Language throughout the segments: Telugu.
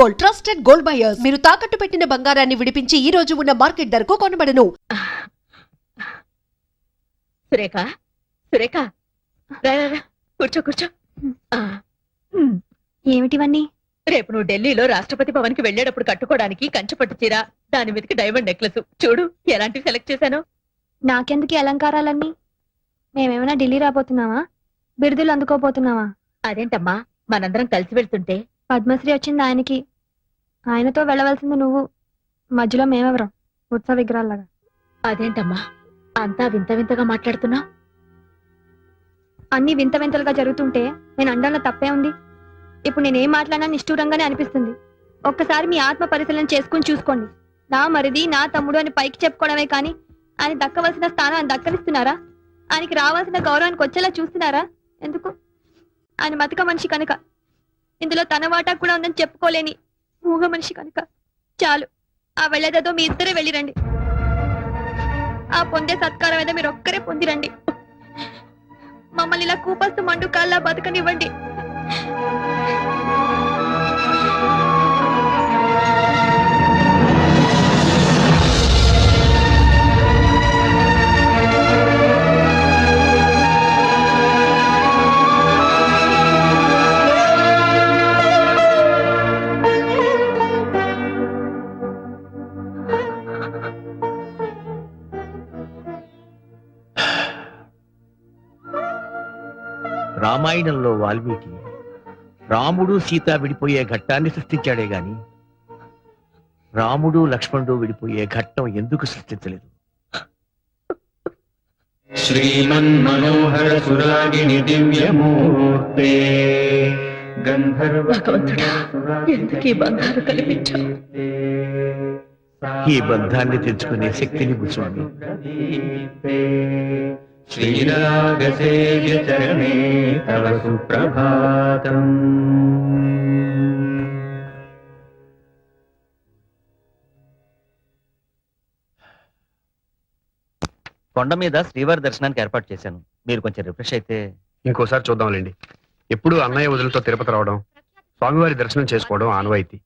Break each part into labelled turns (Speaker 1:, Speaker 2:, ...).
Speaker 1: Gold, trusted gold buyers. మీరు తాకట్టు పెట్టిన బంగారాన్ని విడిపించి ఈ రోజు ఉన్న మార్కెట్ ధరకు కొనబడను.
Speaker 2: సురేఖ, సురేఖ, రా రా రా, కూర్చో కూర్చో.
Speaker 3: ఏమిటివన్నీ?
Speaker 2: రేపు నువ్వు ఢిల్లీలో రాష్ట్రపతి భవన్ కి వెళ్లేటప్పుడు కట్టుకోవడానికి కంచిపట్టు చీర, దాని మీదకి డైమండ్ నెక్లెస్. చూడు ఎలాంటివి సెలెక్ట్ చేశాను.
Speaker 3: నాకెందుకు ఈ అలంకారాలన్నీ? మేమేమైనా ఢిల్లీ రాబోతున్నావా? బిరుదులు అందుకోబోతున్నావా?
Speaker 2: అదేంటమ్మా, మనందరం కలిసి వెళ్తుంటే
Speaker 3: పద్మశ్రీ వచ్చింది ఆయనకి, ఆయనతో వెళ్ళవలసింది నువ్వు. మధ్యలో మేమెవరం ఉత్సవ విగ్రహాల్లాగా?
Speaker 2: అదేంటమ్మా అంతా వింత వింతగా మాట్లాడుతున్నావు?
Speaker 3: అన్ని వింత వింతలుగా జరుగుతుంటే నేను అండంలో తప్పే ఉంది. ఇప్పుడు నేనేం మాట్లాడినా నిష్ఠూరంగానే అనిపిస్తుంది. ఒక్కసారి మీ ఆత్మ పరిశీలన చేసుకుని చూసుకోండి. నా మరిది, నా తమ్ముడు అని పైకి చెప్పుకోవడమే కానీ ఆయన దక్కవలసిన స్థానాన్ని దక్కనిస్తున్నారా? ఆయనకి రావాల్సిన గౌరవానికి వచ్చేలా చూస్తున్నారా? ఎందుకు? ఆయన మతక మనిషి కనుక, ఇందులో తన వాటా కూడా ఉందని చెప్పుకోలేని మూగ మనిషి కనుక. చాలు, ఆ వెళ్ళేదేదో మీ ఇద్దరే వెళ్ళిరండి. ఆ పొందే సత్కారం ఏదో మీరు ఒక్కరే పొందిరండి. మమ్మల్ని ఇలా కూపస్తు మండు కాళ్ళ బతకనివ్వండి.
Speaker 4: రామాయణంలో వాల్మీకి రాముడు సీత విడిపోయే ఘట్టాన్ని సృష్టించాడే గాని రాముడు లక్ష్మణుడు విడిపోయే ఘట్టం ఎందుకు సృష్టించలేదు?
Speaker 5: శ్రీమన్మనోహర సురాగిణి దివ్యమూర్తే
Speaker 2: భగవంతుడా, ఎందుకు ఈ బంధాలు కల్పించావు?
Speaker 4: ఈ బంధాన్ని తెచ్చుకునే శక్తిని స్వామి.
Speaker 5: శ్రీరాగసేవ్య చరణే తవ సుప్రభాతం.
Speaker 6: కొండ మీద శ్రీవారి దర్శనానికి ఏర్పాటు చేశాను. మీరు కొంచెం రిఫ్రెష్ అయితే.
Speaker 7: ఇంకోసారి చూద్దాంలేండి. ఎప్పుడు అన్నయ్య వదులతో తిరుపతి రావడం, స్వామివారి దర్శనం చేసుకోవడం ఆనవాయితీ.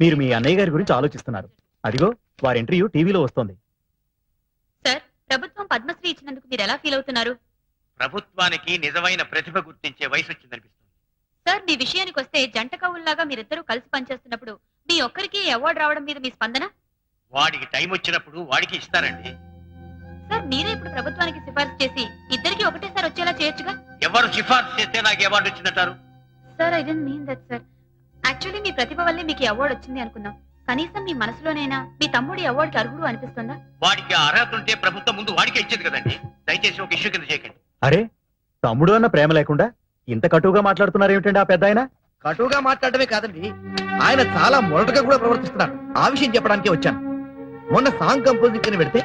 Speaker 6: మీరు మీ అన్నయ్య గారి గురించి ఆలోచిస్తున్నారు. అదిగో వారి ఇంటర్వ్యూ టీవీలో వస్తుంది.
Speaker 2: సార్, ప్రభుత్వం పద్మశ్రీ ఇచ్చినందుకు మీరు ఎలా ఫీల్ అవుతున్నారు?
Speaker 4: ప్రభుత్వానికి నిజమైన ప్రతిభ గుర్తించే వయసు వచ్చిందనిపిస్తుంది.
Speaker 2: సార్, మీ విషయానికి వస్తే జంట కవుల్లాగా మీరిద్దరూ కలిసి పనిచేస్తున్నప్పుడు మీ ఒక్కరికి అవార్డు రావడం మీద మీ స్పందన?
Speaker 4: వాడికి టైం వచ్చినప్పుడు వాడికి ఇస్తారండి.
Speaker 2: సార్, మీరే ఇప్పుడు ప్రభుత్వానికి సిఫార్సు చేసి ఇద్దరికి ఒకటేసారి వచ్చేలా చేయొచ్చుగా?
Speaker 4: ఎవరు సిఫార్సు చేస్తే నాకు అవార్డు వచ్చిందంటారు?
Speaker 2: Sir, I don't mean that sir. Actually మీ ప్రతిభ వల్లే మీకు అవార్డు వచ్చింది అనుకుందాం. కనీసం మీ మనసులోనైనా మీ తమ్ముడి అవార్డుకి అర్హుడు అనిపిస్తుందా?
Speaker 4: వాడికి అర్హత ఉంటే ప్రభుత్వం ముందు వాడికే ఇచ్చేది కదండి. దయచేసి ఒక ఇష్యూ కింద చేయకండి.
Speaker 6: అరే, తమ్ముడు అన్న ప్రేమ లేకుండా ఇంత కటువుగా మాట్లాడుతున్నారు ఏమిటండి ఆ పెద్ద ఆయన?
Speaker 8: కటువుగా మాట్లాడటమే కాదండి, ఆయన చాలా మొరటుగా కూడా ప్రవర్తిస్తున్నారు. ఆ విషయం చెప్పడానికే వచ్చాను. మొన్న సాంగ్ కంపోజింగ్ అని పెడితే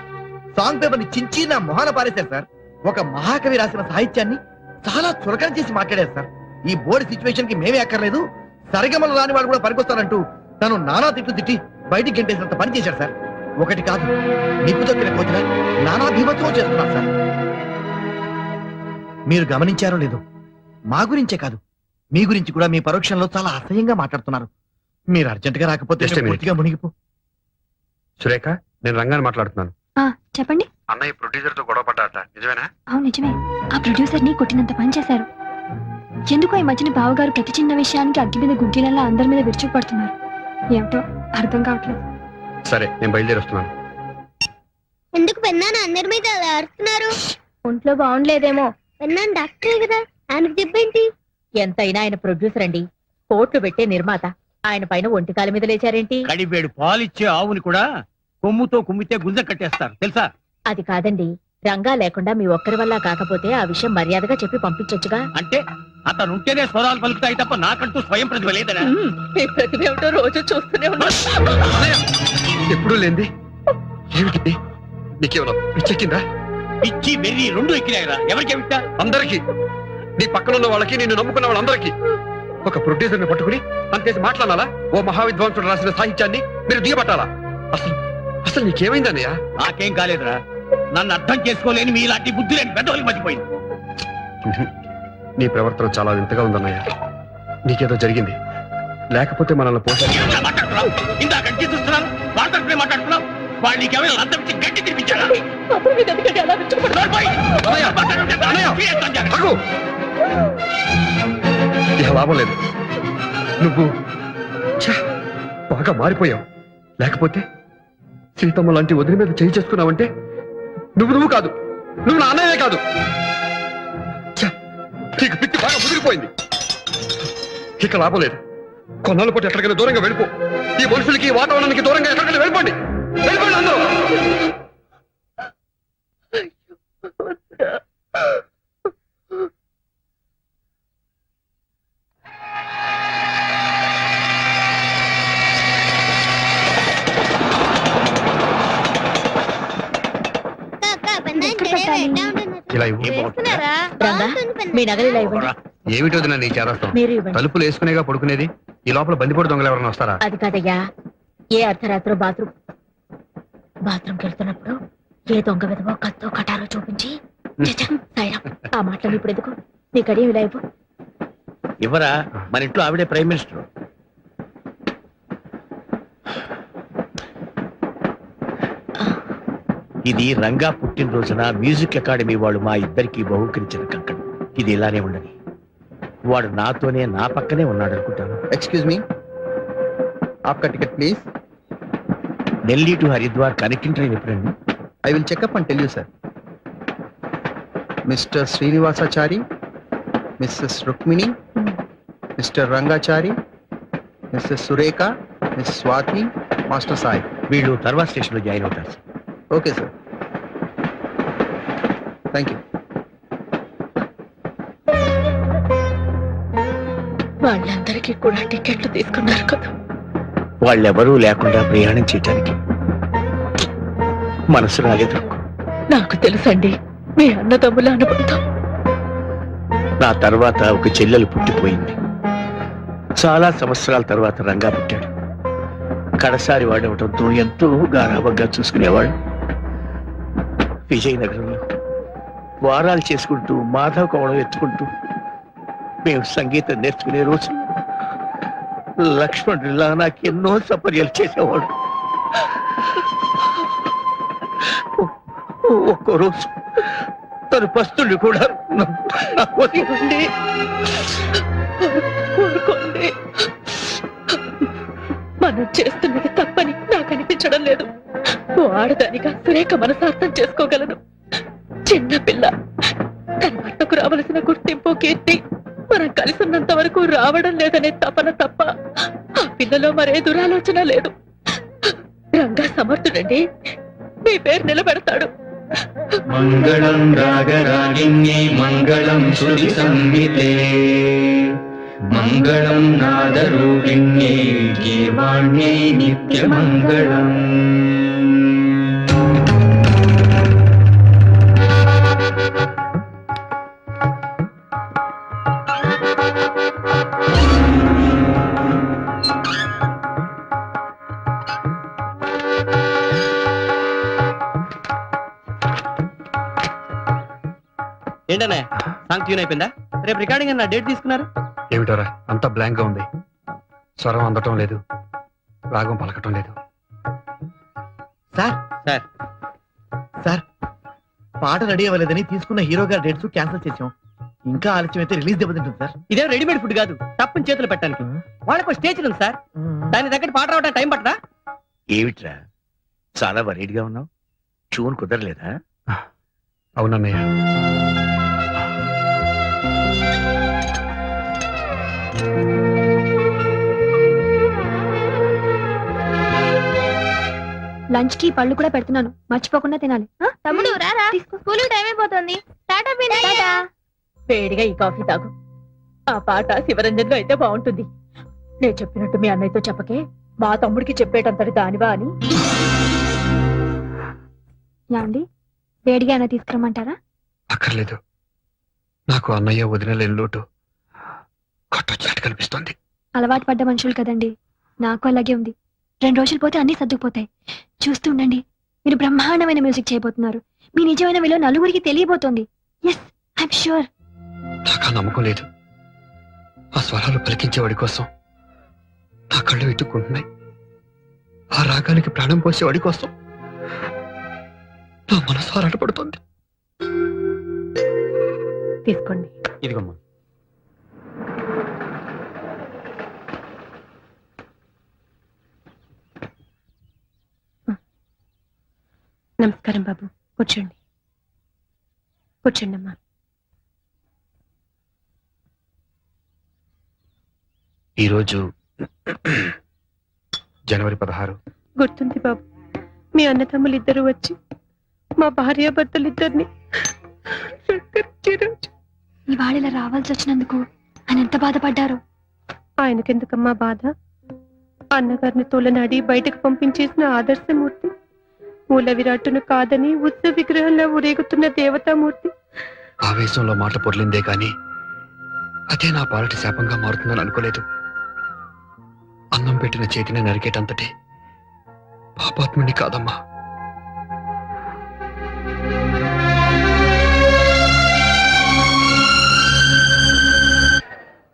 Speaker 8: సాంగ్ పేపర్ ని చించి నా మొహాన పారేశారు సార్. ఒక మహాకవి రాసిన సాహిత్యాన్ని చాలా చులకన చేసి మాట్లాడారు సార్. ఈ బోర్డు సిచ్యువేషన్ కి మేమే అక్కర్లేదు, సరిగమలు రాని వాడు కూడా పనికొస్తారంటూ తను నానా తిట్లు తిట్టి బయటికి గంటేసినంత పని చేశారు సార్. ఒకటి కాదు, నిప్పు దొక్కిన కోతిన నానా భీమత్వం చేస్తున్నారు సార్. మీరు గమనించారో లేదో, మా గురించే కాదు మీ గురించి కూడా మీ పరోక్షంలో చాలా అసహ్యంగా మాట్లాడుతున్నారు. మీరు అర్జెంట్ గా రాకపోతే
Speaker 7: Just a minute.
Speaker 8: పూర్తిగా మునిగిపో.
Speaker 7: సురేఖ, నేను రంగాన్ని మాట్లాడుతున్నాను.
Speaker 3: చెప్పండి.
Speaker 7: అన్నయ్య ప్రొడ్యూసర్ తో గొడవ పడ్డాట, నిజమేనా?
Speaker 3: అవును, నిజమే. ఆ ప్రొడ్యూసర్ ని కొట్టినంత పని చేశారు. ఎందుకో ఈ మధ్యన బావగారు ప్రతి చిన్న విషయానికి అగ్గి మీద గుడ్డీలలా అందరి మీద విరుచుకుపడుతున్నారు. ఏమిటో అర్థం కావట్లేదు.
Speaker 7: సరే, నేను బయలుదేరి వస్తున్నాను.
Speaker 9: ఎందుకు పెన్నాను అందరి మీద అలా అరుస్తున్నారు?
Speaker 3: ఒంట్లో బాగుండలేదేమో.
Speaker 9: పెన్నాను డాక్టరే కదా, ఆయనకు దెబ్బేంటి?
Speaker 2: ఎంతైనా ఆయన ప్రొడ్యూసర్ అండి, కోట్లు పెట్టే నిర్మాత. ఆయన పైన ఒంటికాల మీద లేచారేంటి?
Speaker 4: కడివేడు పాలిచ్చే ఆవుని కూడా కొమ్ముతో కుమ్మితే గుంజ కట్టేస్తారు తెలుసా?
Speaker 2: అది కాదండి, రంగా లేకుండా మీ ఒక్కరి వల్ల కాకపోతే ఆ విషయం మర్యాదగా చెప్పి పంపించొచ్చుగా.
Speaker 4: అంటే అతను ఉంటేనే స్వరాలు పలుకుతాయి తప్ప నాకంటూ స్వయం ప్రతిభ లేదనా?
Speaker 2: మీ ప్రతిభ ఏమిటో రోజు చూస్తూనే ఉన్నా.
Speaker 7: ఎప్పుడూ లేంది ఏమిటి? నీకేమన్నా పిచ్చెక్కిందా?
Speaker 4: పిచ్చి వెర్రి రెండు ఎక్కినాయిరా. ఎవరికి ఏమిటా?
Speaker 7: అందరికీ, నీ పక్కన ఉన్న వాళ్ళకి, నిన్ను నమ్ముకున్న వాళ్ళందరికీ. ఒక ప్రొడ్యూసర్ ని పట్టుకుని అంతేసి మాట్లాడాలా? ఓ మహావిద్వాంసుడు రాసిన సాహిత్యాన్ని మీరు దిగబట్టాలా? అసలు అసలు నీకేమైందన్నయ్యా?
Speaker 4: నాకేం కాలేదురా. నన్ను అర్థం చేసుకోలేని మీలాంటి బుద్ధి లేని పెద్దవాళ్ళకి మర్చిపోయింది.
Speaker 7: నీ ప్రవర్తన చాలా వింతగా ఉందన్నయ్య. నీకేదో జరిగింది. లేకపోతే మనల్ని పోషి
Speaker 4: ఇంకా మాట్లాడుతున్నావు ఇందాక గట్టి చూస్తున్నాను వాళ్ళతో ఇప్పుడే మాట్లాడుతున్నావు వాళ్ళు నీకేమైనా అర్థం ఇచ్చి గట్టి తినిపించారా
Speaker 7: ఆగు! ఇక లాభం లేదు నువ్వు ఛ, బాగా మారిపోయావు లేకపోతే సీతమ్మ లాంటి వదిలి మీద చేయి చేసుకున్నావంటే నువ్వు కాదు నువ్వు నా అన్నయ్యే కాదు ఛ, నీకు పిచ్చి బాగా ముదిరిపోయింది ఇక లాభం లేదు కొన్నాళ్ళ పాటు ఎక్కడికైనా దూరంగా వెళ్ళిపో ఈ మనుషులకి ఈ వాతావరణానికి దూరంగా ఎక్కడికైనా వెళ్ళిపోండి వెళ్ళిపోండి అందరూ ఇలా ఇవ్వు.
Speaker 9: మీ నగలు ఇవ్వండి.
Speaker 7: ఏమిటో నా నీ చేరస్తాం
Speaker 9: మీరు ఇవ్వండి.
Speaker 7: తలుపులు వేసుకునేగా పడుకునేది ఈ లోపల బందిపోటు దొంగలు ఎవరైనా వస్తారా
Speaker 9: అది కాదయ్యా, ఏ అర్ధరాత్రో బాత్రూమ్కి వెళ్తున్నప్పుడు ఏ దొంగ విధవో కత్తో కటారో చూపించి సాయిరా ఆ మాటలు ఇప్పుడు ఎందుకు నీ గడియ ఇలా ఇవ్వు.
Speaker 4: ఇవ్వరా మన ఇంట్లో ఆవిడే ప్రైమ్ మినిస్టర్ ఇది రంగా పుట్టినరోజున మ్యూజిక్ అకాడమీ వాళ్ళు మా ఇద్దరికి బహుకరించిన కంకణం ఇది ఇలానే ఉండని వాడు నాతోనే నా పక్కనే ఉన్నాడు అనుకుంటాను
Speaker 8: ఎక్స్క్యూజ్ మీ ఆప్కా ticket please.
Speaker 4: Delhi to Haridwar connecting train ఎప్పుడండి
Speaker 8: I will check up and tell you, sir. Mr. Srinivasachari, Mrs. Rukmini, Mr. Rangachari, Mrs. Sureka, Mrs. Swati, Master Sai.
Speaker 4: వీళ్ళు తర్వాత స్టేషన్ లో జాయిన్ అవుతారు sir.
Speaker 8: Okay, sir. Thank you.
Speaker 9: వాళ్ళందరికీ కూడా టికెట్లు తీసుకున్నారు కదా.
Speaker 4: వాళ్ళెవరూ లేకుండా ప్రయాణం చేయటానికి మనసు రాలేదు
Speaker 9: నాకు తెలుసండి మీ అన్నదమ్ముల అనుబంధం.
Speaker 4: నా తర్వాత ఒక చెల్లెలు పుట్టిపోయింది చాలా సంవత్సరాల తర్వాత రంగా పుట్టాడు కడసారి వాడవటంతో ఎంతో గారాబంగా చూసుకునేవాడు విజయనగరంలో వారాలు చేసుకుంటూ మాధవ కోవడం ఎత్తుకుంటూ మేము సంగీతం నేర్చుకునే రోజు లక్ష్మణుడిలా నాకు ఎన్నో సపర్యలు చేసేవాడు ఒక్కో రోజు తను పస్తులు కూడా
Speaker 9: ఊరుకోండి. మనం చేస్తున్నది తప్పని నాకు అనిపించడం లేదు. ఆడదానిగా సురేఖ మనసార్థం చేసుకోగలను. చిన్న పిల్ల తన భర్తకు రావలసిన గుర్తింపు కీర్తి మనం కలిసి ఉన్నంత వరకు రావడం లేదనే తపన తప్ప ఆ పిల్లలో మరే దురాలోచన లేదు. రంగా సమర్థుడండి, మీ పేరు నిలబెడతాడు.
Speaker 5: మంగళం రాగరాగిణ్యై మంగళం శృతి సంహితే మంగళం నాదరూపిణ్యై గీర్వాణ్యై నిత్యమంగళం.
Speaker 6: ఏంటనే సాంగ్ ట్యూన్ అయిపోయిందా? రేపు రికార్డింగ్ అన్న డేట్ తీసుకున్నారు?
Speaker 7: ఏమిటోరా అంత బ్లాంక్ గా ఉంది స్వరం అందటం లేదు రాగం పలకటం లేదు.
Speaker 8: సార్ పాట రెడీ అవ్వలేదని తీసుకున్న హీరో గారి డేట్స్ క్యాన్సిల్ చేసాం. ఇంకా ఆలస్యం అయితే రిలీజ్ దెబ్బతింటుంది సార్.
Speaker 6: ఇదేం రెడీమేడ్ ఫుడ్ కాదు, తప్పని చేతులు పెట్టడానికి. వాళ్ళకు స్టేజ్ ఉంది సార్, దాని దగ్గర పాట రావడానికి టైం పట్టదా?
Speaker 4: ఏమిట్రా చాలా వరీడ్గా ఉన్నావు, ట్యూన్ కుదరలేదా?
Speaker 7: అవునన్నయ్య
Speaker 3: లంచ్ కి పళ్ళు కూడా పెడుతున్నాను, మర్చిపోకుండా తినాలి.
Speaker 9: తమ్ముడు రారా, స్కూల్ టైం అయిపోతుంది. టాటా పిన్ని.
Speaker 10: వేడిగా ఈ కాఫీ తాగు. ఆ పాట శివరంజన్ లో అయితే బాగుంటుంది. నేను చెప్పినట్టు మీ అన్నయ్యతో చెప్పకే, మా తమ్ముడికి చెప్పేటంతటి దానివా అని.
Speaker 3: యాండి వేడిగా అయినా తీసుకురమ్మంటారా?
Speaker 7: అక్కర్లేదు, నాకు అన్నయ్య వదినలేని లోటు కొట్టొచ్చినట్టు కనిపిస్తోంది.
Speaker 3: అలవాటు పడ్డ మనుషులు కదండి, నాకు అలాగే ఉంది. 2 రోజులు పోతే అన్ని సర్దుకుపోతాయి. చూస్తూ ఉండండి, మీరు బ్రహ్మాండమైన మ్యూజిక్ చేయబోతున్నారు. మీ నిజమైన విలువ నలుగురికి తెలియబోతోంది. Yes, I'm sure.
Speaker 7: నాకు ఆ నమ్మకం లేదు. ఆ స్వరాలు పలికించేవాడి కోసం నా కళ్ళు వెతుక్కుంటున్నాయి. ఆ రాగానికి ప్రాణం పోసే వాడి కోసం నా మనసు ఆరాటపడుతోంది.
Speaker 6: తీసుకోండి.
Speaker 5: ఇదిగమ్మా.
Speaker 9: నమస్కారం బాబు, కూర్చోండి. కూర్చోండి అమ్మా.
Speaker 7: ఈరోజు జనవరి 16.
Speaker 9: గుర్తుంది బాబు, మీ అన్నదమ్ములు ఇద్దరు వచ్చి మా భార్యాభర్తలిద్దరిని
Speaker 3: ఇవాళ ఇలా రావాల్సి వచ్చినందుకు ఆయన ఎంత బాధపడ్డారో.
Speaker 9: ఆయనకెందుకమ్మా బాధ? అన్నగారిని తోలనాడి బయటకు పంపించేసిన ఆదర్శమూర్తి, మూల విరాట్టును కాదని ఉత్సవ విగ్రహంలో ఊరేగుతున్న దేవతామూర్తి.
Speaker 7: ఆవేశంలో మాట పొర్లిందే కాని అదే నా పాలటి శాపంగా మారుతుందని అనుకోలేదు. అన్నం పెట్టిన చేతిని నరికేటంతటి పాపాత్ముని కాదమ్మా.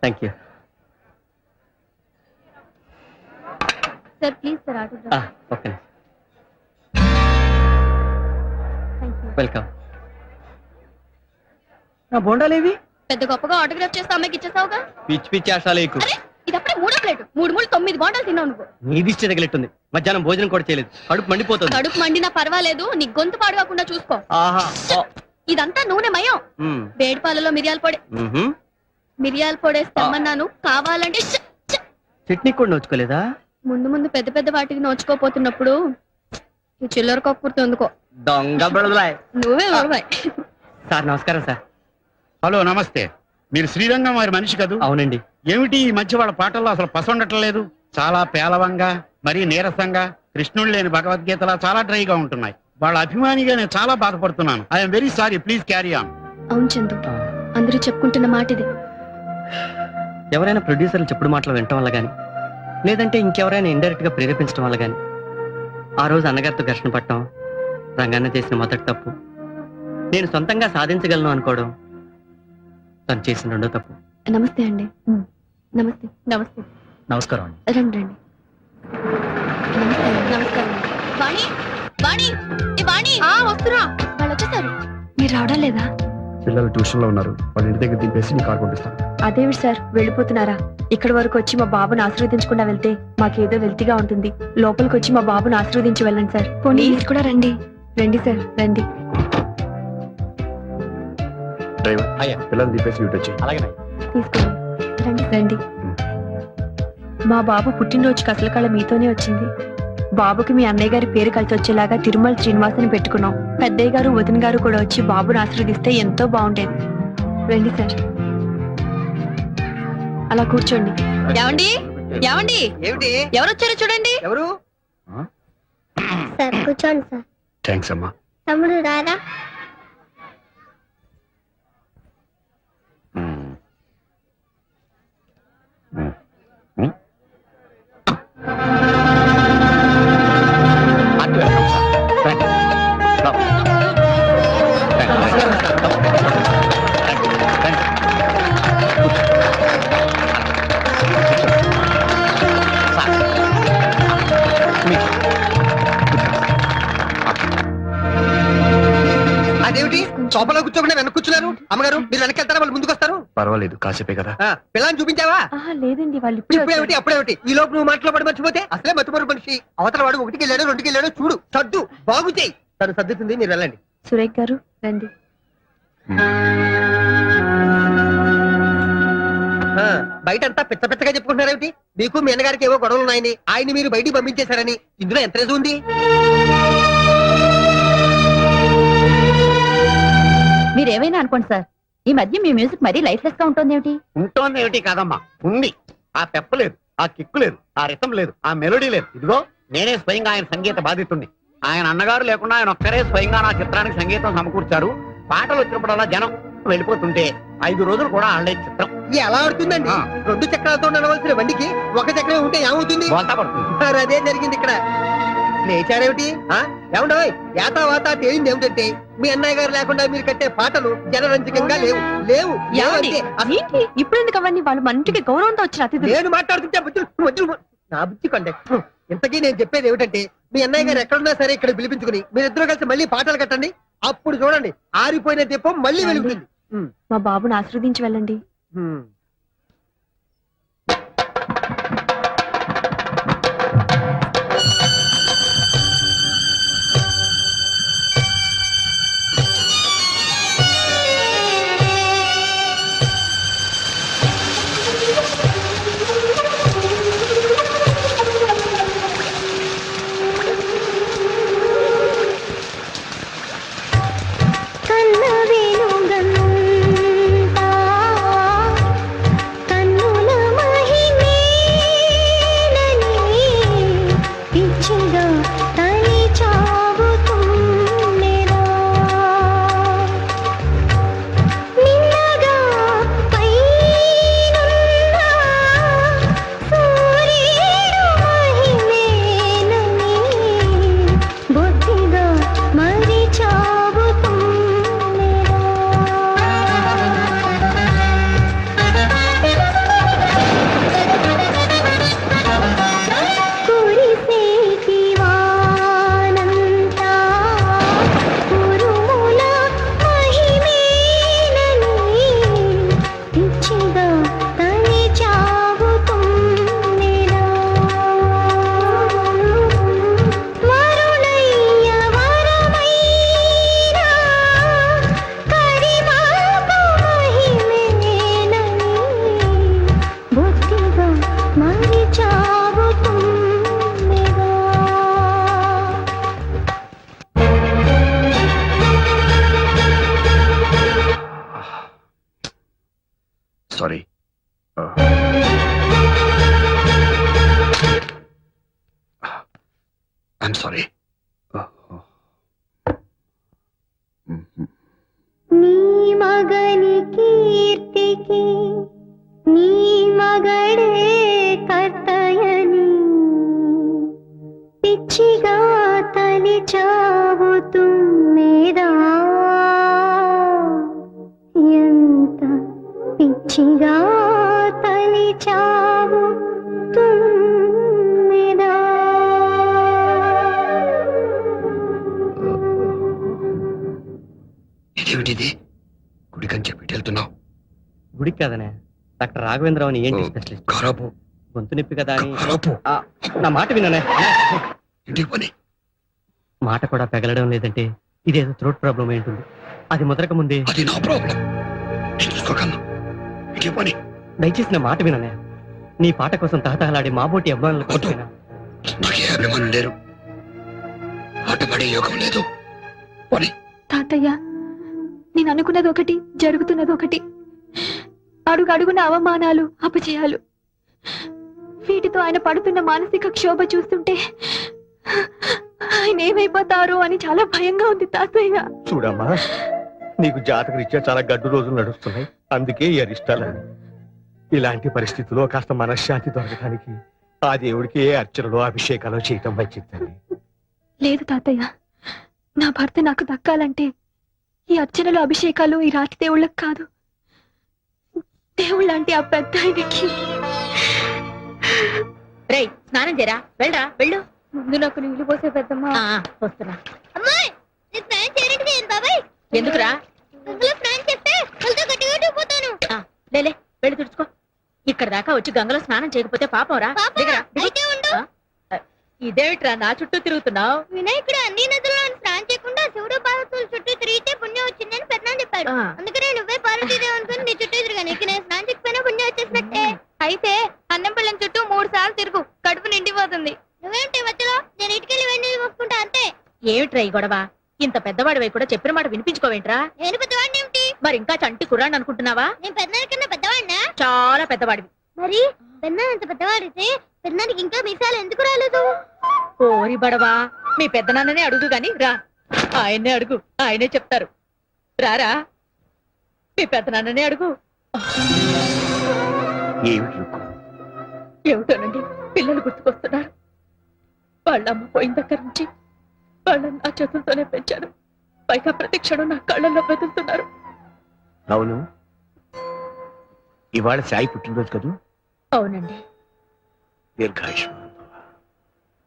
Speaker 6: Thank you.
Speaker 3: Sir please sir autograph.
Speaker 6: Okay, welcome. నా బోండాలేవి?
Speaker 3: పెద్ద గొప్పగా ఆటోగ్రాఫ్ చేస్తే అమ్మాయికి ఇచ్చేసావుగా.
Speaker 6: పిచ్చి పిచ్చి ఆశాలేకు.
Speaker 3: ఇది అప్పుడే 3వ ప్లేట్. 3 9 బాండాలు తిన్నావు నువ్వు.
Speaker 6: నీ దిష్టి తగిలిట్టుంది. మధ్యాహ్నం భోజనం కూడా చేయలేదు. కడుపు మండిపోతుంది.
Speaker 3: కడుపు మండినా పర్వాలేదు, నీ గొంతు పాడుకోకుండా చూసుకో.
Speaker 6: ఆహా.
Speaker 3: ఇదంతా నూనె మయం. వేడి పాలలో మిరియాల పొడి. మిరియాల పొడేస్తే అమ్మన్నాను, కావాలంటే
Speaker 6: చట్నీ కూడా నోచుకోలేదా?
Speaker 3: ముందు ముందు పెద్ద పెద్ద వాటికి నోచుకోపోతున్నప్పుడు ఈ చిల్లర కక్కుర్తి ఎందుకో.
Speaker 6: దొంగ బుడదలాయ్.
Speaker 3: నువ్వే ఊరువాయ్.
Speaker 6: సార్ నమస్కారం సార్.
Speaker 11: హలో, నమస్తే. మీరు శ్రీరంగం వారి మనిషి కదూ?
Speaker 6: అవునండి.
Speaker 11: ఏమిటి ఈ మధ్య వాళ్ళ పాటల్లో అసలు పసండట్లేదు? చాలా పేలవంగా, మరీ నీరసంగా, కృష్ణుడు లేని భగవద్గీతలా చాలా డ్రైగా ఉంటున్నాయి. వాళ్ళ అభిమానిగా నేను చాలా బాధపడుతున్నాను. I'm very sorry, please carry on.
Speaker 3: అవును చందు, అందరూ చెప్పుకుంటున్న మాట ఇది.
Speaker 6: ఎవరైనా ప్రొడ్యూసర్లు చెప్పుడు మాటలు వినటం వల్ల గాని, లేదంటే ఇంకెవరైనా ఇండైరెక్ట్ గా ప్రేరేపించడం వల్ల గాని, ఆ రోజు అన్నగారితో ఘర్షణ పట్టడం రంగాన్న చేసిన మొదటి తప్పు. నేను సొంతంగా సాధించగలను అనుకోవడం తను చేసిన రెండో తప్పు.
Speaker 3: నమస్తే అండి. నమస్తే.
Speaker 10: నమస్తే.
Speaker 5: నమస్కారం.
Speaker 3: రండి రండి. నమస్తే. నమస్కారం. వాణి, వాణి, ఏ వాణి. వస్తున్నా. వాళ్ళు వచ్చేసారు. మీరు రావడం లేదా?
Speaker 7: పిల్లలు ట్యూషన్ లో ఉన్నారు. వాళ్ళ ఇంటి దగ్గర దింపేసి నీ కార్ పంపిస్తాను.
Speaker 9: అదేవి సార్, వెళ్ళిపోతున్నారా? ఇక్కడి వరకు వచ్చి మా బాబుని ఆశీర్వదించకుండా వెళ్తే మాకేదో వెల్తిగా ఉంటుంది. లోపలికి వచ్చి మా బాబుని ఆశీర్వదించి వెళ్ళండి సార్.
Speaker 3: పోనీ మీరు కూడా రండి.
Speaker 9: రండి సార్, రండి.
Speaker 7: డ్రైవర్,
Speaker 5: అయ్యా.
Speaker 7: పిల్లలు దింపేసి ఇటు వచ్చి.
Speaker 5: అలాగే.
Speaker 9: తీసుకోండి. రండి రండి. మా బాబు పుట్టినరోజుకి అసలు కళ మీతోనే వచ్చింది. బాబుకి మీ అన్నయ్య గారి పేరు కలిసి వచ్చేలాగా తిరుమల శ్రీనివాసని పెట్టుకున్నాం. పెద్దయ్య గారు వదిన గారు కూడా వచ్చి బాబుని ఆశీర్వదిస్తే ఎంతో బాగుండేది. రండి సార్, అలా కూర్చోండి.
Speaker 10: ఏమండి? ఏమండి?
Speaker 8: ఏమిటి?
Speaker 10: ఎవరు వచ్చారో చూడండి.
Speaker 8: ఎవరు?
Speaker 3: సార్ కూర్చోండి సార్.
Speaker 7: థ్యాంక్స్ అమ్మా.
Speaker 3: తమ్ముడు రారా?
Speaker 8: అదేమిటి సోఫాలో కూర్చోకుండా వెనక్కి కూర్చున్నారు? అమ్మగారు మీరు వెనక్కి వెళ్తారా, వాళ్ళు ముందుకు వస్తారు?
Speaker 7: పర్వాలేదు, కాసేపే కదా.
Speaker 8: పిల్లని చూపించావా?
Speaker 9: లేదండి, వాళ్ళు
Speaker 8: ఇప్పుడేమిటి అప్పుడేమిటి? ఈ లోపు నువ్వు మాటలో పడి మర్చిపోతే అసలే మతుమరు మనిషి. అవతల వాడు 1కి వెళ్ళాడు 2కి వెళ్ళాడు, చూడు సర్దు బాగు చేయి. తను సర్దుతుంది, మీరు వెళ్ళండి.
Speaker 9: సురేఖ్ గారు రండి.
Speaker 8: బయటంతా పిచ్చ పిచ్చగా చెప్పుకుంటున్నారేమిటి? మీకు మీ అన్నగారికి ఏవో గొడవలు ఉన్నాయని, ఆయన మీరు బయటికి పంపించేశారని. ఇందులో ఎంత నిజం ఉంది?
Speaker 10: మీరేమైనా అనుకోండి సార్, ఈ మధ్య మీ మ్యూజిక్ మరీ లైఫ్లెస్ గా ఉంటుంది ఏమిటి?
Speaker 11: ఉంటోంది ఏమిటి కాదమ్మా, ఉంది. ఆ పెప్ప లేదు, ఆ కిక్కు లేదు, ఆ రితం లేదు, ఆ మెలోడీ లేదు. ఇదిగో నేనే స్వయంగా ఆయన సంగీత బాధితుణ్ణి. ఆయన అన్నగారు లేకుండా ఆయన ఒక్కరే స్వయంగా నా చిత్రానికి సంగీతం సమకూర్చారు. పాటలు వచ్చినప్పుడల్లా జనం వెళ్ళిపోతుంటే 5 రోజులు కూడా ఆడలే చిత్రం.
Speaker 8: ఎలా ఆడుతుందండి? 2 చక్రాలతో నడవలసిన బండికి 1 చక్రం ఉంటే ఏమవుతుంది?
Speaker 11: బోల్తా పడుతుంది.
Speaker 8: మరి అదే జరిగింది ఇక్కడ. లేచారేమిటి? ఏమండో యాతా వాతా తేలింది ఏమిటంటే, మీ అన్నయ్య గారు లేకుండా మీరు కట్టే పాటలు జనరంజకంగా లేవు లేవు లేవు అంతే.
Speaker 9: ఇప్పుడు ఎందుకు అవన్నీ? వాళ్ళు మన ఇంటికి గౌరవంతో వచ్చిన అతిథులు.
Speaker 8: నేను మాట్లాడుతుంటే
Speaker 12: నా బుద్ధి కొండ ఇంతకీ నేను చెప్పేది ఏమిటంటే మీ అన్నయ్య గారు ఎక్కడున్నా సరే ఇక్కడ పిలిపించుకుని మీరిద్దరూ కలిసి మళ్ళీ పాటలు కట్టండి. అప్పుడు చూడండి ఆరిపోయిన దీపం మళ్ళీ వెలుగుతుంది.
Speaker 3: మా బాబుని ఆశీర్వదించి వెళ్ళండి.
Speaker 7: సారీ. I'm sorry.
Speaker 3: నీ మగని కీర్తికి నీ మగడే కర్తయని పిచ్చిగా తలిచావు తుమ్మెదా, ఎంత పిచ్చిగా తలిచావు తుమ్మెదా.
Speaker 7: ఇదేమిటిది? గుడికని చెప్పి వెళ్తున్నావు?
Speaker 6: గుడికి కదనే, డాక్టర్ రాఘవేంద్రరావు అని ఏంటి స్పెషలిస్ట్.
Speaker 7: ఖరాబు
Speaker 6: గొంతు నొప్పి కదా అని.
Speaker 7: ఖరాబు.
Speaker 6: నా మాట విననే.
Speaker 7: ఇంటికి పని.
Speaker 6: మాట కూడా పెగలడం లేదంటే ఇదేదో థ్రోట్ ప్రాబ్లం అయి ఉంటుంది. అది ముదరక ముందే.
Speaker 7: అది నా ప్రాబ్లం, నేను చూసుకోగలను. ఇంటికి పని.
Speaker 6: దయచేసి నా మాట విననే. నీ పాట కోసం తహతహలాడే మాబోటి అభిమానుల కోసం
Speaker 7: నాకే అభిమానులు లేరు, ఆటపడే యోగం లేదు. పని.
Speaker 3: తాతయ్య, నేను అనుకున్నది ఒకటి, జరుగుతున్నది ఒకటి. అడుగు అడుగున అవమానాలు, అపజయాలు. వీటితో ఆయన పడుతున్న మానసిక క్షోభ చూస్తుంటే ఆయన ఏమైపోతారో అని చాలా భయంగా ఉంది తాతయ్య.
Speaker 4: చూడమ్మా, నీకు జాతక రీత్యా చాలా గడ్డు రోజులు నడుస్తున్నాయి, అందుకే ఈ అరిష్టాలని. ఇలాంటి పరిస్థితుల్లో కాస్త మనశ్శాంతి దొరకడానికి ఆ దేవుడికి ఏ అర్చనలో అభిషేకాలు చేయటం మంచిది.
Speaker 3: లేదు తాతయ్య, నా భర్త నాకు దక్కాలంటే ఈ అర్చనలు, అభిషేకాలు ఈ రాతి దేవుళ్ళకి కాదు, దేవుళ్ళంటే ఆ పెద్ద ఆయనకి.
Speaker 10: రేయ్, స్నానం చేయరా, వెళ్ళరా, వెళ్ళు.
Speaker 3: ముందు నాకు నీళ్లు పోసే పెద్దమ్మా.
Speaker 10: వస్తున్నా. ఎందుకురా? లేలే, వెళ్ళి తుడుచుకో. ఇక్కడ దాకా వచ్చి గంగలో స్నానం చేయకపోతే పాపం రా. ఇదేమిట్రా నా చుట్టూ తిరుగుతున్నావు?
Speaker 3: వినాయకుడు అన్ని నదుల్లో స్నానం చేయకుండా శివుడు పార్వతుల చుట్టూ తిరిగితే పుణ్యం వచ్చిందని పెద్దనాన్న చెప్పాడు. అందుకనే నువ్వే పార్వతీదేవి అనుకుని నీ చుట్టూ తిరిగాను. ఇక నేను స్నానం చేయకపోయినా పుణ్యం వచ్చేసినట్టే. అయితే అన్నం పిల్లని చుట్టూ 3 సార్లు తిరుగు, కడుపు నిండిపోతుంది. నువ్వేంటి మధ్యలో? నేను ఇటుకెళ్ళి వెండి మోసుకుంటా అంతే.
Speaker 10: ఏమిట్రా ఈ గొడవ? ఇంత పెద్దవాడివై కూడా చెప్పిన మాట వినిపించుకోవేంట్రా?
Speaker 3: నేను పెద్దవాడిని ఏమిటి?
Speaker 10: మరి ఇంకా చంటి కుర్రాన్ని అనుకుంటున్నావా?
Speaker 3: నేను పెద్దనాన్న కన్నా పెద్దవాడినా?
Speaker 10: చాలా పెద్దవాడివి.
Speaker 3: మరి పెద్దనాన్న అంత పెద్దవాడితే పెద్దనానికి ఇంకా మీసాలు ఎందుకు రాలేదు?
Speaker 10: ఓరి బడవా, మీ పెద్దనాన్ననే అడుగు గాని రా. ఆయన్నే అడుగు, ఆయనే చెప్తారు. రారా, మీ పెద్దనాన్ననే అడుగు. ఏమిటోనండి, పిల్లలు గుర్తుకొస్తున్నారు. వాళ్ళమ్మ పోయిన దగ్గర నుంచి వాళ్ళని నా చేతులతోనే పెంచాను. పైగా ప్రతి క్షణం నా కళ్ళల్లో బతుకుతున్నారు.
Speaker 4: అవును, ఇవాళ సాయి పుట్టినరోజు కదూ?
Speaker 10: అవునండి.
Speaker 4: దీర్ఘాయుష్మాన్.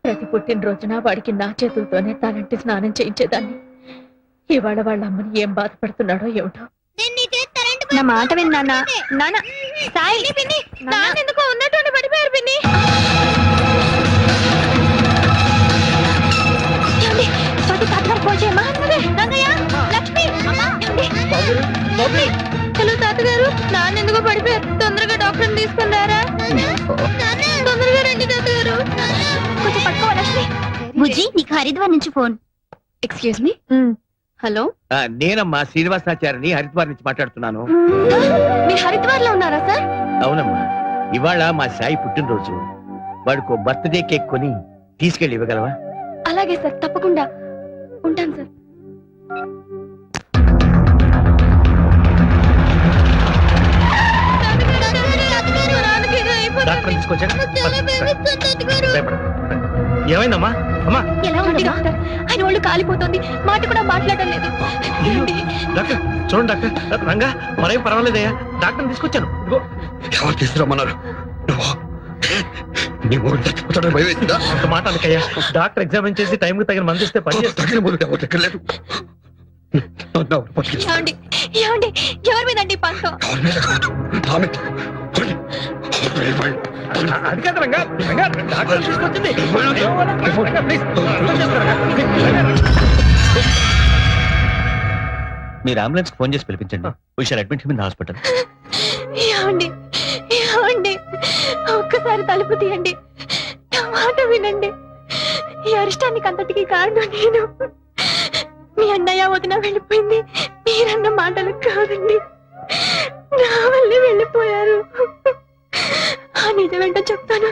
Speaker 10: ప్రతి పుట్టినరోజున వాడికి నా చేతులతోనే తలంటి స్నానం చేయించేదాన్ని. ఇవాళ వాళ్ళ అమ్మని ఏం బాధపడుతున్నాడో ఏమిటో.
Speaker 3: నా మాట విను నాన్న. నాన్న సాయి
Speaker 2: ఎందుకో ఉన్నట్టు పడిపోయారు పిన్ని.
Speaker 3: ఏమండి? స్వాతి తాతగారు ఫోన్ చేయమ్మా.
Speaker 2: రంగయ్య, లక్ష్మి, హలో తాతగారు, నాన్న ఎందుకో పడిపోయారు. తొందరగా డాక్టర్ తీసుకుని రారా. తొందరగా రండి తాతగారు.
Speaker 3: కొంచెం పట్టుకో లక్ష్మి.
Speaker 2: బుజ్జి, నీకు హరిద్వార్ నుంచి ఫోన్.
Speaker 3: Excuse me. హలో,
Speaker 8: నేనమ్మా శ్రీనివాసాచారిని హరిద్వార్ నుంచి మాట్లాడుతున్నాను.
Speaker 3: మీరు హరిద్వార్ లో ఉన్నారా సార్?
Speaker 8: అవునమ్మా, ఇవాళ మా సాయి పుట్టినరోజు. వాడికి బర్త్డే కేక్ కొని తీసుకెళ్ళి ఇవ్వగలవా?
Speaker 3: అలాగే సార్, తప్పకుండా. ఉంటాను సార్.
Speaker 4: డాక్టర్ తీసుకొచ్చాక ఏమైందమ్మా? అమ్మా
Speaker 3: ఎలా ఉంది డాక్టర్? ఆయన ఒళ్ళు కాలిపోతుంది, మాట కూడా మాట్లాడడం లేదు.
Speaker 4: డాక్టర్ చూడండి డాక్టర్. రంగా మరేం పర్వాలేదయ్యా, డాక్టర్ తీసుకొచ్చాను. ఇదిగో.
Speaker 7: ఎవరు తీసుకురమ్మన్నారు? నువ్వా? నీ మొగుడు చచ్చిపోతాడని భయం వేసిందా?
Speaker 4: అంత మాట అనకయ్యా. డాక్టర్ ఎగ్జామిన్ చేసి టైంకి తగిన మంది ఇస్తే పని చేస్తాను.
Speaker 7: తగిన మొగుడు ఎవరు దగ్గర లేదు.
Speaker 3: ఏమండి? ఏమండి? ఎవరి మీదండి పంతో?
Speaker 4: అది కాదు రంగా. రంగా, డాక్టర్ తీసుకొచ్చింది. రంగా, ప్లీజ్. మీరు అంబులెన్స్ ఫోన్ చేసి పిలిపించండి. We shall admit him in hospital.
Speaker 3: ఏమండి? ఏమండి? ఒక్కసారి తలుపు తీయండి, నా మాట వినండి. ఈ అరిష్టానికి అంతటికి కారణం నేను. మీ అన్నయ్య వదిన వెళ్ళిపోయింది మీరన్న మాటలు కాదండి, నా వల్లే వెళ్ళిపోయారు. ఆ నిజమేంటో చెప్తాను,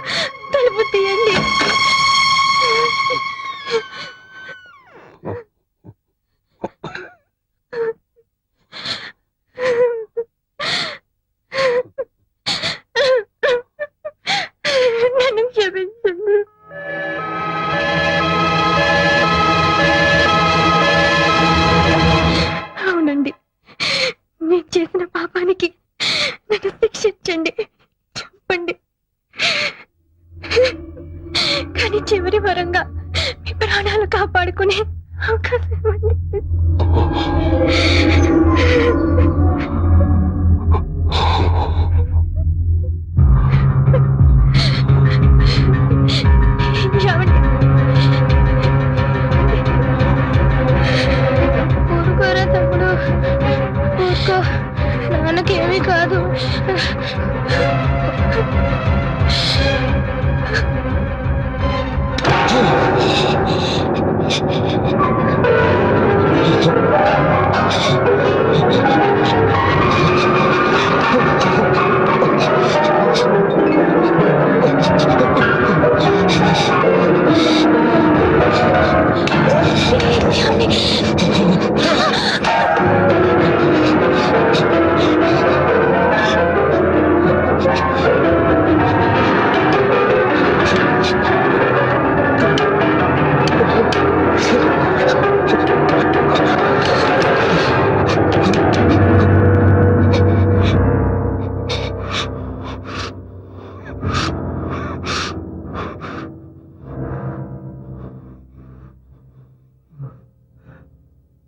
Speaker 3: తలుపు తీయండి. నన్ను క్షమించండి. అవునండి, నేను చేసిన పాపానికి నన్ను శిక్షించండి, చంపండి. కానీ చివరి వరంగా మీ ప్రాణాలు కాపాడుకునే అవకాశం ఇవ్వండి. ఏమండి? ఊరుకోరా తమ్ముడు, ఊరుకో. నాన్నకేమీ కాదు.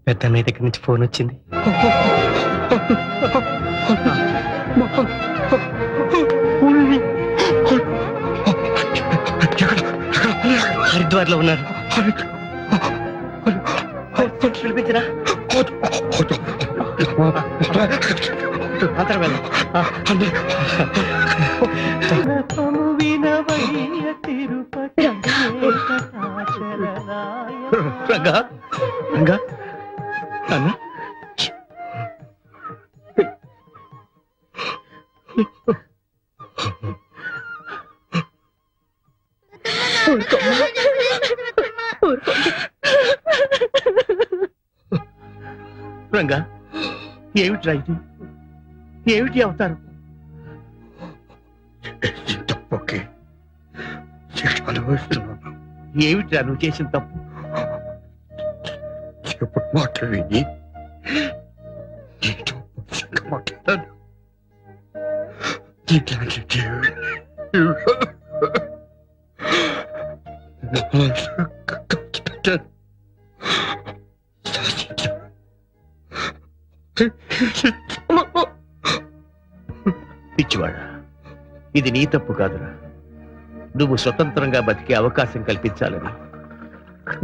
Speaker 6: పెద్దన్నయ్య దగ్గర నుంచి ఫోన్ వచ్చింది. హరిద్వార్ లో ఉన్నారు. పిలిపించరా? అందరం వెళ్దాం.
Speaker 4: రంగా, రంగా, అన్న రంగా, ఏమిటి రైతు, ఏమిటి అవతారం?
Speaker 7: తప్పకే శిక్ష అనుభవిస్తున్నాను.
Speaker 4: ఏమిటి నువ్వు చేసిన తప్పు?
Speaker 7: ఎప్పుడు మాటలు విని నీతో మాట్లాడాను. ఇట్లాంటి జీవి
Speaker 4: పిచ్చివాడా, ఇది నీ తప్పు కాదురా. నువ్వు స్వతంత్రంగా బతికే అవకాశం కల్పించాలని,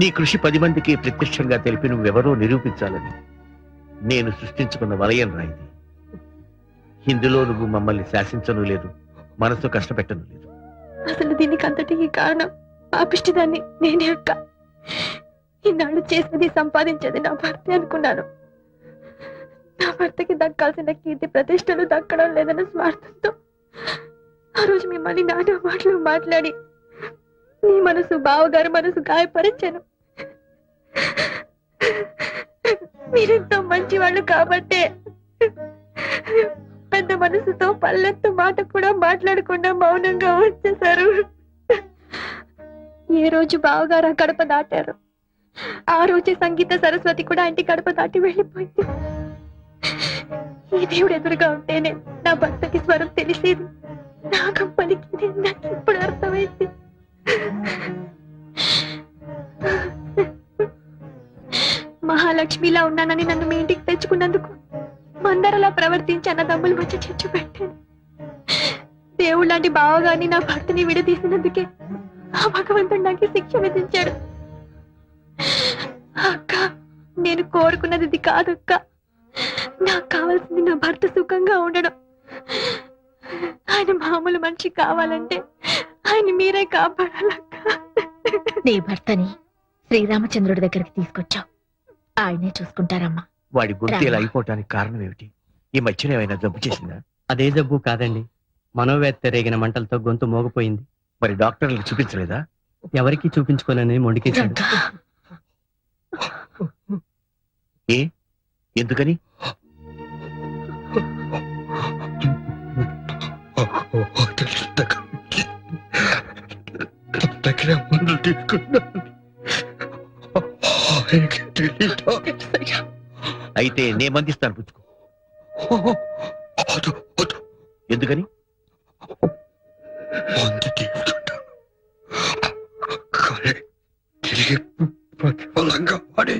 Speaker 4: నీ కృషి 10 మందికి ప్రత్యక్షంగా తెలిపి నువ్వెవరో నిరూపించాలని నేను సృష్టించుకున్న వలయం రా ఇది. ఇందులో నువ్వు మమ్మల్ని శాసించను లేదు, మనసు కష్టపెట్టను లేదు.
Speaker 3: అసలు దీనికి అంతటికి కారణం పాపిష్టిదాన్ని నేనే అక్క. ఇన్నాళ్ళు చేసినది సంపాదించేది నా భర్త అనుకున్నాను. నా భర్తకి దక్కాల్సిన కీర్తి ప్రతిష్టలు దక్కడం లేదన్న స్వార్థంతో ఆ రోజు మిమ్మల్ని నానా మాటలు మాట్లాడి నీ మనసు బావగారు మనసు గాయపరిచాను. మీరెంతో మంచి వాళ్ళు కాబట్టే పెద్ద మనసుతో పల్లెత్తు మాట కూడా మాట్లాడకుండా మౌనంగా వచ్చేశారు. ఏ రోజు బావగారు ఆ గడప దాటారు, ఆ రోజే సంగీత సరస్వతి కూడా ఇంటి గడప దాటి వెళ్ళిపోయింది. ఈ దేవుడు ఎదురుగా ఉంటేనే నా భర్తకి స్వరం తెలిసేది, నాగం పలికింది. నాకు ఇప్పుడు అర్థమైంది. మహాలక్ష్మిలా ఉన్నానని నన్ను మీ ఇంటికి తెచ్చుకున్నందుకు మందరలా ప్రవర్తించి అన్నదమ్ముల మధ్య చిచ్చు పెట్టాను. దేవుడు లాంటి బావగారిని నా భర్తని విడదీసినందుకే ఆ భగవంతుడు నాకు శిక్ష విధించాడు. అక్క, నేను కోరుకున్నది ఇది కాదక్క. నాకు కావాల్సింది నా భర్త సుఖంగా ఉండడం. ఆయన మామూలు మనిషి కావాలంటే ఆయన మీరే కాపాడాలక్క.
Speaker 9: నీ భర్తని శ్రీరామచంద్రుడి దగ్గరికి తీసుకొచ్చావు, ఆయనే చూసుకుంటారమ్మా.
Speaker 4: వాడి గొంతు ఇలా అయిపోవటానికి కారణం ఏమిటి? ఈ మధ్యన ఏమైనా జబ్బు చేసిందా?
Speaker 6: అదే జబ్బు కాదండి, మనోవేత్త రేగిన మంటలతో గొంతు మోగపోయింది.
Speaker 4: మరి డాక్టర్లకు చూపించలేదా?
Speaker 6: ఎవరికి చూపించుకోనని మొండికేశాడు.
Speaker 4: ఏ ఎందుకని?
Speaker 7: మందులు తీసుకున్నాను.
Speaker 4: అయితే నే మందిస్తాను, పుచ్చుకో. ఎందుకని?
Speaker 7: మందు తీసుకుంటాను కానీ తిరిగి ప్రతిఫలంగా వాడి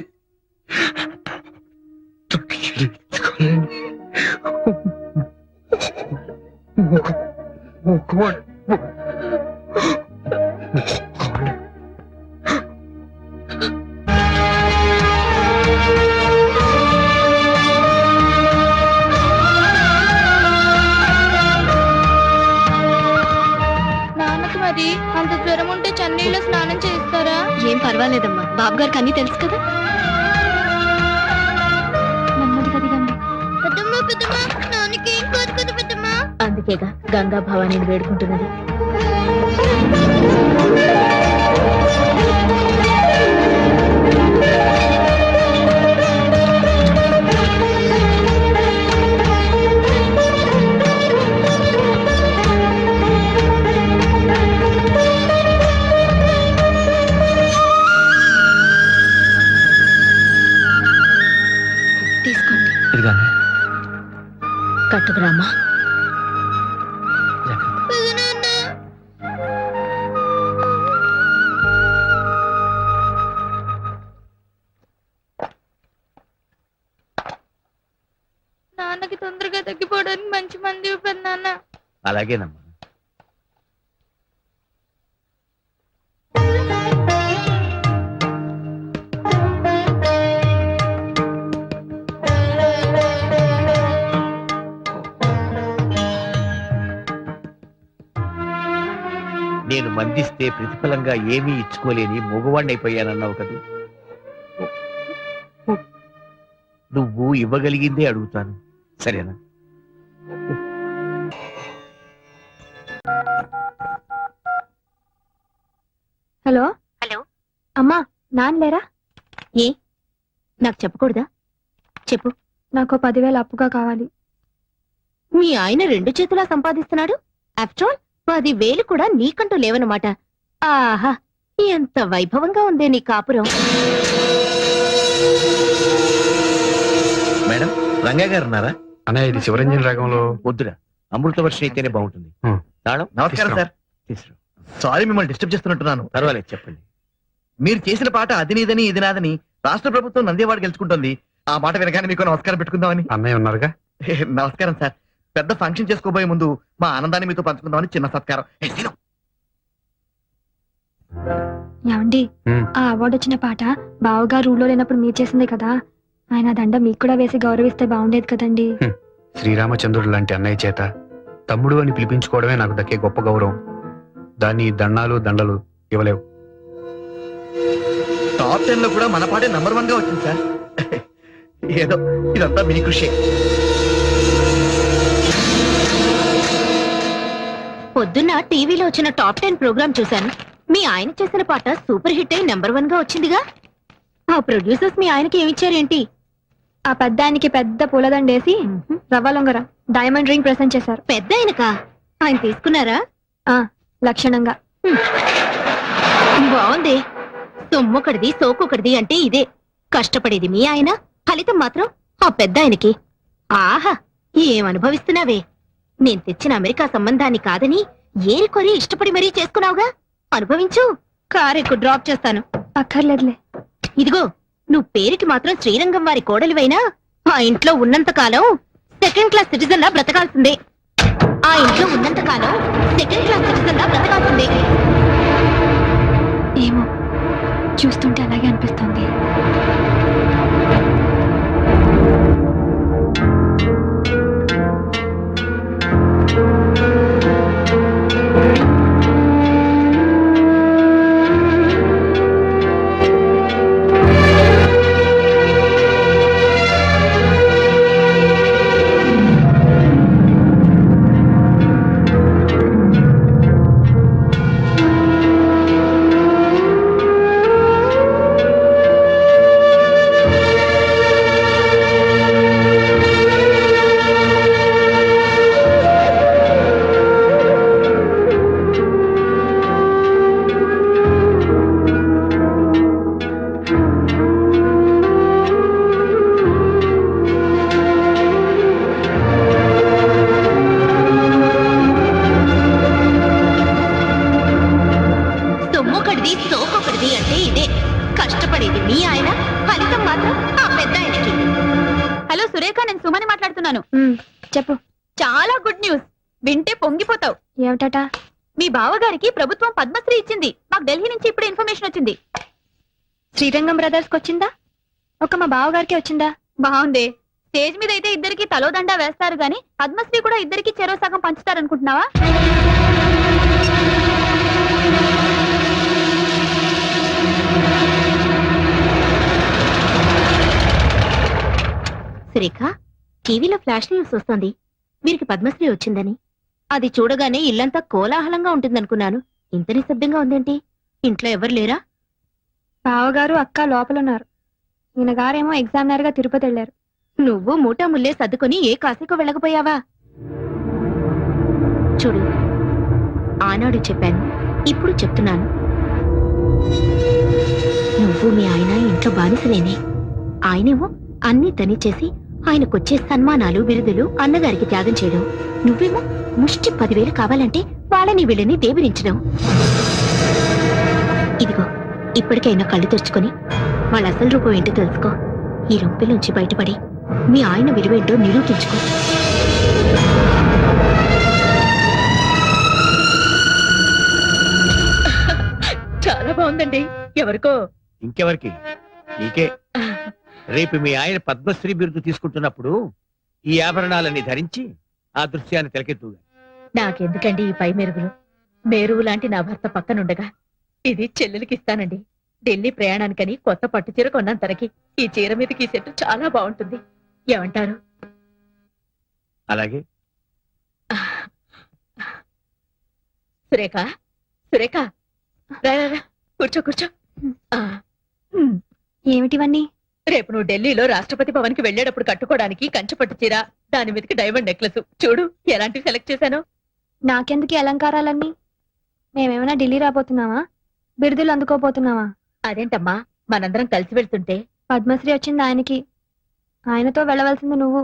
Speaker 3: నాన్నకు మరి అంత జ్వరం ఉంటే చన్నీళ్ళ స్నానం చేస్తారా? ఏం పర్వాలేదమ్మా, బాబు గారికి అన్ని తెలుసు కదా.
Speaker 9: అందుకేగా గంగా భవానీని వేడుకుంటున్నది.
Speaker 3: తీసుకోండి.
Speaker 6: ఇదిగానే
Speaker 9: కట్టుకురామా.
Speaker 3: నాన్నకి తొందరగా తగ్గిపోవడానికి మంచి మంది ఇవ్వండి నాన్న.
Speaker 4: అలాగేనమ్మా. నేను మందిస్తే ప్రతిఫలంగా ఏమీ ఇచ్చుకోలేని మగవాణ్ణైపోయానన్నావు కదూ. నువ్వు ఇవ్వగలిగిందే అడుగుతాను, సరేనా?
Speaker 3: హలో
Speaker 9: హలో,
Speaker 3: అమ్మా, నాన్న లేరా?
Speaker 9: ఏ నాకు చెప్పకూడదా? చెప్పు.
Speaker 3: నాకు 10,000 అప్పుగా కావాలి.
Speaker 9: మీ ఆయన 2 చేతులా సంపాదిస్తున్నాడు. ఆఫ్టర్ ఆల్ 10,000 కూడా నీకంటూ లేవన్నమాట. ఆహా, ఎంత వైభవంగా ఉందే నీ కాపురం.
Speaker 4: మేడం, రంగా గారు ఉన్నారా?
Speaker 7: అన్నయ్య, ఇది శివరంజన్ రాగంలో
Speaker 4: వద్దురా, అమృత వర్షం అయితేనే బాగుంటుంది. తాళం
Speaker 8: నమస్కారం సార్.
Speaker 4: తీసుకురా.
Speaker 8: సారీ మిమ్మల్ని డిస్టర్బ్ చేస్తున్నట్టున్నాను.
Speaker 4: పర్వాలేదు, చెప్పండి.
Speaker 8: మీరు చేసిన పాట అది నీదని ఇది నాదని రాష్ట్ర ప్రభుత్వం నందేవాడు గెలుచుకుంటుంది. ఆ మాట వినగానే మీకు నమస్కారం పెట్టుకుందామని.
Speaker 7: అన్నయ్య ఉన్నారుగా.
Speaker 8: నమస్కారం సార్. పెద్ద ఫంక్షన్ చేసుకోబోయే ముందు మా ఆనందాన్ని మీతో పంచుకుందామని చిన్న సత్కారం.
Speaker 3: ఏమండి ఆ అవార్డు వచ్చిన పాట బావగారు ఊళ్ళో లేనప్పుడు మీరు చేసిందే కదా, ఆయన దండ మీకు కూడా వేసి గౌరవిస్తే బాగుండేది కదండి.
Speaker 7: శ్రీరామచంద్రుడు లాంటి అన్నయ్య చేత తమ్ముడు అని పిలిపించుకోవడమే నాకు దక్కే గొప్ప గౌరవం. దాన్ని దండాలు దండలు ఇవ్వలేవు.
Speaker 8: టాప్ 10 లో కూడా మన పాటే నంబర్ 1 గా వచ్చింది సార్. ఏదో ఇదంతా మీ కృషి.
Speaker 9: పొద్దున్న టీవీలో వచ్చిన టాప్ 10 ప్రోగ్రామ్ చూశాను. మీ ఆయన చేసిన పాట సూపర్ హిట్ అయి నెంబర్ 1 గా వచ్చిందిగా. ఆ ప్రొడ్యూసర్స్ మీ ఆయనకి ఏమిచ్చారేంటి?
Speaker 3: ఆ పెద్ద ఆయనకి పెద్ద పూలదండేసి రవ్వ లొంగర డైమండ్ రింగ్ ప్రెసెంట్ చేశారు.
Speaker 9: పెద్ద ఆయనకా? ఆయన తీసుకున్నారా?
Speaker 3: లక్షణంగా.
Speaker 9: బాగుంది. సొమ్మొకటిది సోకొకటిది అంటే ఇదే. కష్టపడేది మీ ఆయన, ఫలితం మాత్రం ఆ పెద్ద ఆయనకి. ఆహా, ఏం అనుభవిస్తున్నావే. నేను తెచ్చిన అమెరికా సంబంధాన్ని కాదని ఏరికొరి ఇష్టపడి మరీ చేసుకున్నావుగా. అనుభవించు. కారెక్కు డ్రాప్ చేస్తాను.
Speaker 3: అక్కర్లేదులే.
Speaker 9: ఇదిగో, నువ్వు పేరుకి మాత్రం శ్రీరంగం వారి కోడలివైనా ఆ ఇంట్లో ఉన్నంత కాలం సెకండ్ క్లాస్ సిటిజన్ లా బ్రతకాల్సిందే. ఆ ఇంట్లో ఉన్నంత కాలం సెకండ్ క్లాస్ సిటిజన్ లా బ్రతకాల్సిందే.
Speaker 3: ఏమో, చూస్తుంటే అలాగే అనిపిస్తుంది.
Speaker 9: సోకొకటిది అంటే ఇదే. కష్టపడేది మీ ఆయన, ఫలితం మాత్రం ఆ పెద్ద ఆయనకి.
Speaker 2: హలో సురేఖ, నేను సుమని మాట్లాడుతున్నాను.
Speaker 3: చెప్పు.
Speaker 2: చాలా గుడ్ న్యూస్. వింటే పొంగిపోతావు.
Speaker 3: ఏమిటట?
Speaker 2: మీ బావగారికి ప్రభుత్వం పద్మశ్రీ ఇచ్చింది. మాకు ఢిల్లీ నుంచి ఇప్పుడు ఇన్ఫర్మేషన్ వచ్చింది.
Speaker 3: శ్రీరంగం బ్రదర్స్ కి వచ్చిందా? ఒక మా బావగారికి వచ్చిందా?
Speaker 2: బాగుంది. స్టేజ్ మీద అయితే ఇద్దరికి తలోదండా వేస్తారు గాని పద్మశ్రీ కూడా ఇద్దరికి చెరో సగం పంచుతారనుకుంటున్నావా?
Speaker 9: సురేఖ, టీవీలో ఫ్లాష్ న్యూస్ వస్తుంది వీరికి పద్మశ్రీ వచ్చిందని. అది చూడగానే ఇల్లంతా కోలాహలంగా ఉంటుందనుకున్నాను. ఇంత నిశ్శబ్దంగా ఉందేంటి? ఇంట్లో ఎవరు లేరా?
Speaker 3: బావగారు అక్క లోపలున్నారు. ఈయన గారేమో ఎగ్జామినర్ గా తిరుపతి వెళ్లారు.
Speaker 9: నువ్వు మూటా ముల్లే సర్దుకొని ఏ కాశీకో వెళ్ళకపోయావా? చూడు, ఆనాడు చెప్పాను, ఇప్పుడు చెప్తున్నాను. నువ్వు మీ ఆయన ఇంట్లో బానిసలేనే. ఆయనేమో అన్నీ తని చేసి ఆయనకొచ్చే సన్మానాలు బిరుదులు అన్నగారికి త్యాగం చేయడం. నువ్వేమో ముష్టి 10,000 కావాలంటే వాళ్ళని వీళ్ళని దేవిరించడం. ఇదిగో, ఇప్పటికైనా కళ్ళు తెరుచుకొని వాళ్ళ అసలు రూపం ఏంటో తెలుసుకో. ఈ రొంపిల నుంచి బయటపడి మీ ఆయన విలువేంటో నిరూపించుకో.
Speaker 10: చాలా బాగుందండి. ఎవరికో?
Speaker 11: ఇంకెవరికి? నీకే. రేపు మీ ఆయన పద్మశ్రీ బిరుదు తీసుకుంటున్నప్పుడు ఈ ఆభరణాలన్నీ ధరించి ఆ దృశ్యాన్ని తెలకెత్తుగా.
Speaker 10: నాకెందుకండి ఈ పై మెరుగులు? మేరువు లాంటి నా భర్త పక్కనుండగా ఇది చెల్లెలకి ఇస్తానండి. ఢిల్లీ ప్రయాణానికని కొత్త పట్టు చీర కొన్నాను తనకి. ఈ చీర మీదకి ఈ సెట్ చాలా బాగుంటుంది. ఏమంటారు?
Speaker 11: అలాగే.
Speaker 10: సురేఖ, సురేఖ, రా రా రా, కూర్చో కూర్చో.
Speaker 3: ఏమిటివన్నీ?
Speaker 10: రేపు నువ్వు ఢిల్లీలో రాష్ట్రపతి భవన్ కి వెళ్లేటప్పుడు కట్టుకోవడానికి కంచి పట్టు చీర, దాని మీదకి డైమండ్ నెక్లెస్. చూడు ఎలాంటివి సెలెక్ట్ చేశాను.
Speaker 3: నాకెందుకు ఈ అలంకారాలన్నీ? మేమేమైనా ఢిల్లీ రాబోతున్నావా? బిరుదులు అందుకోబోతున్నావా?
Speaker 10: అదేంటమ్మా, మనందరం కలిసి వెళ్తుంటే.
Speaker 3: పద్మశ్రీ వచ్చింది ఆయనకి, ఆయనతో వెళ్ళవలసింది నువ్వు.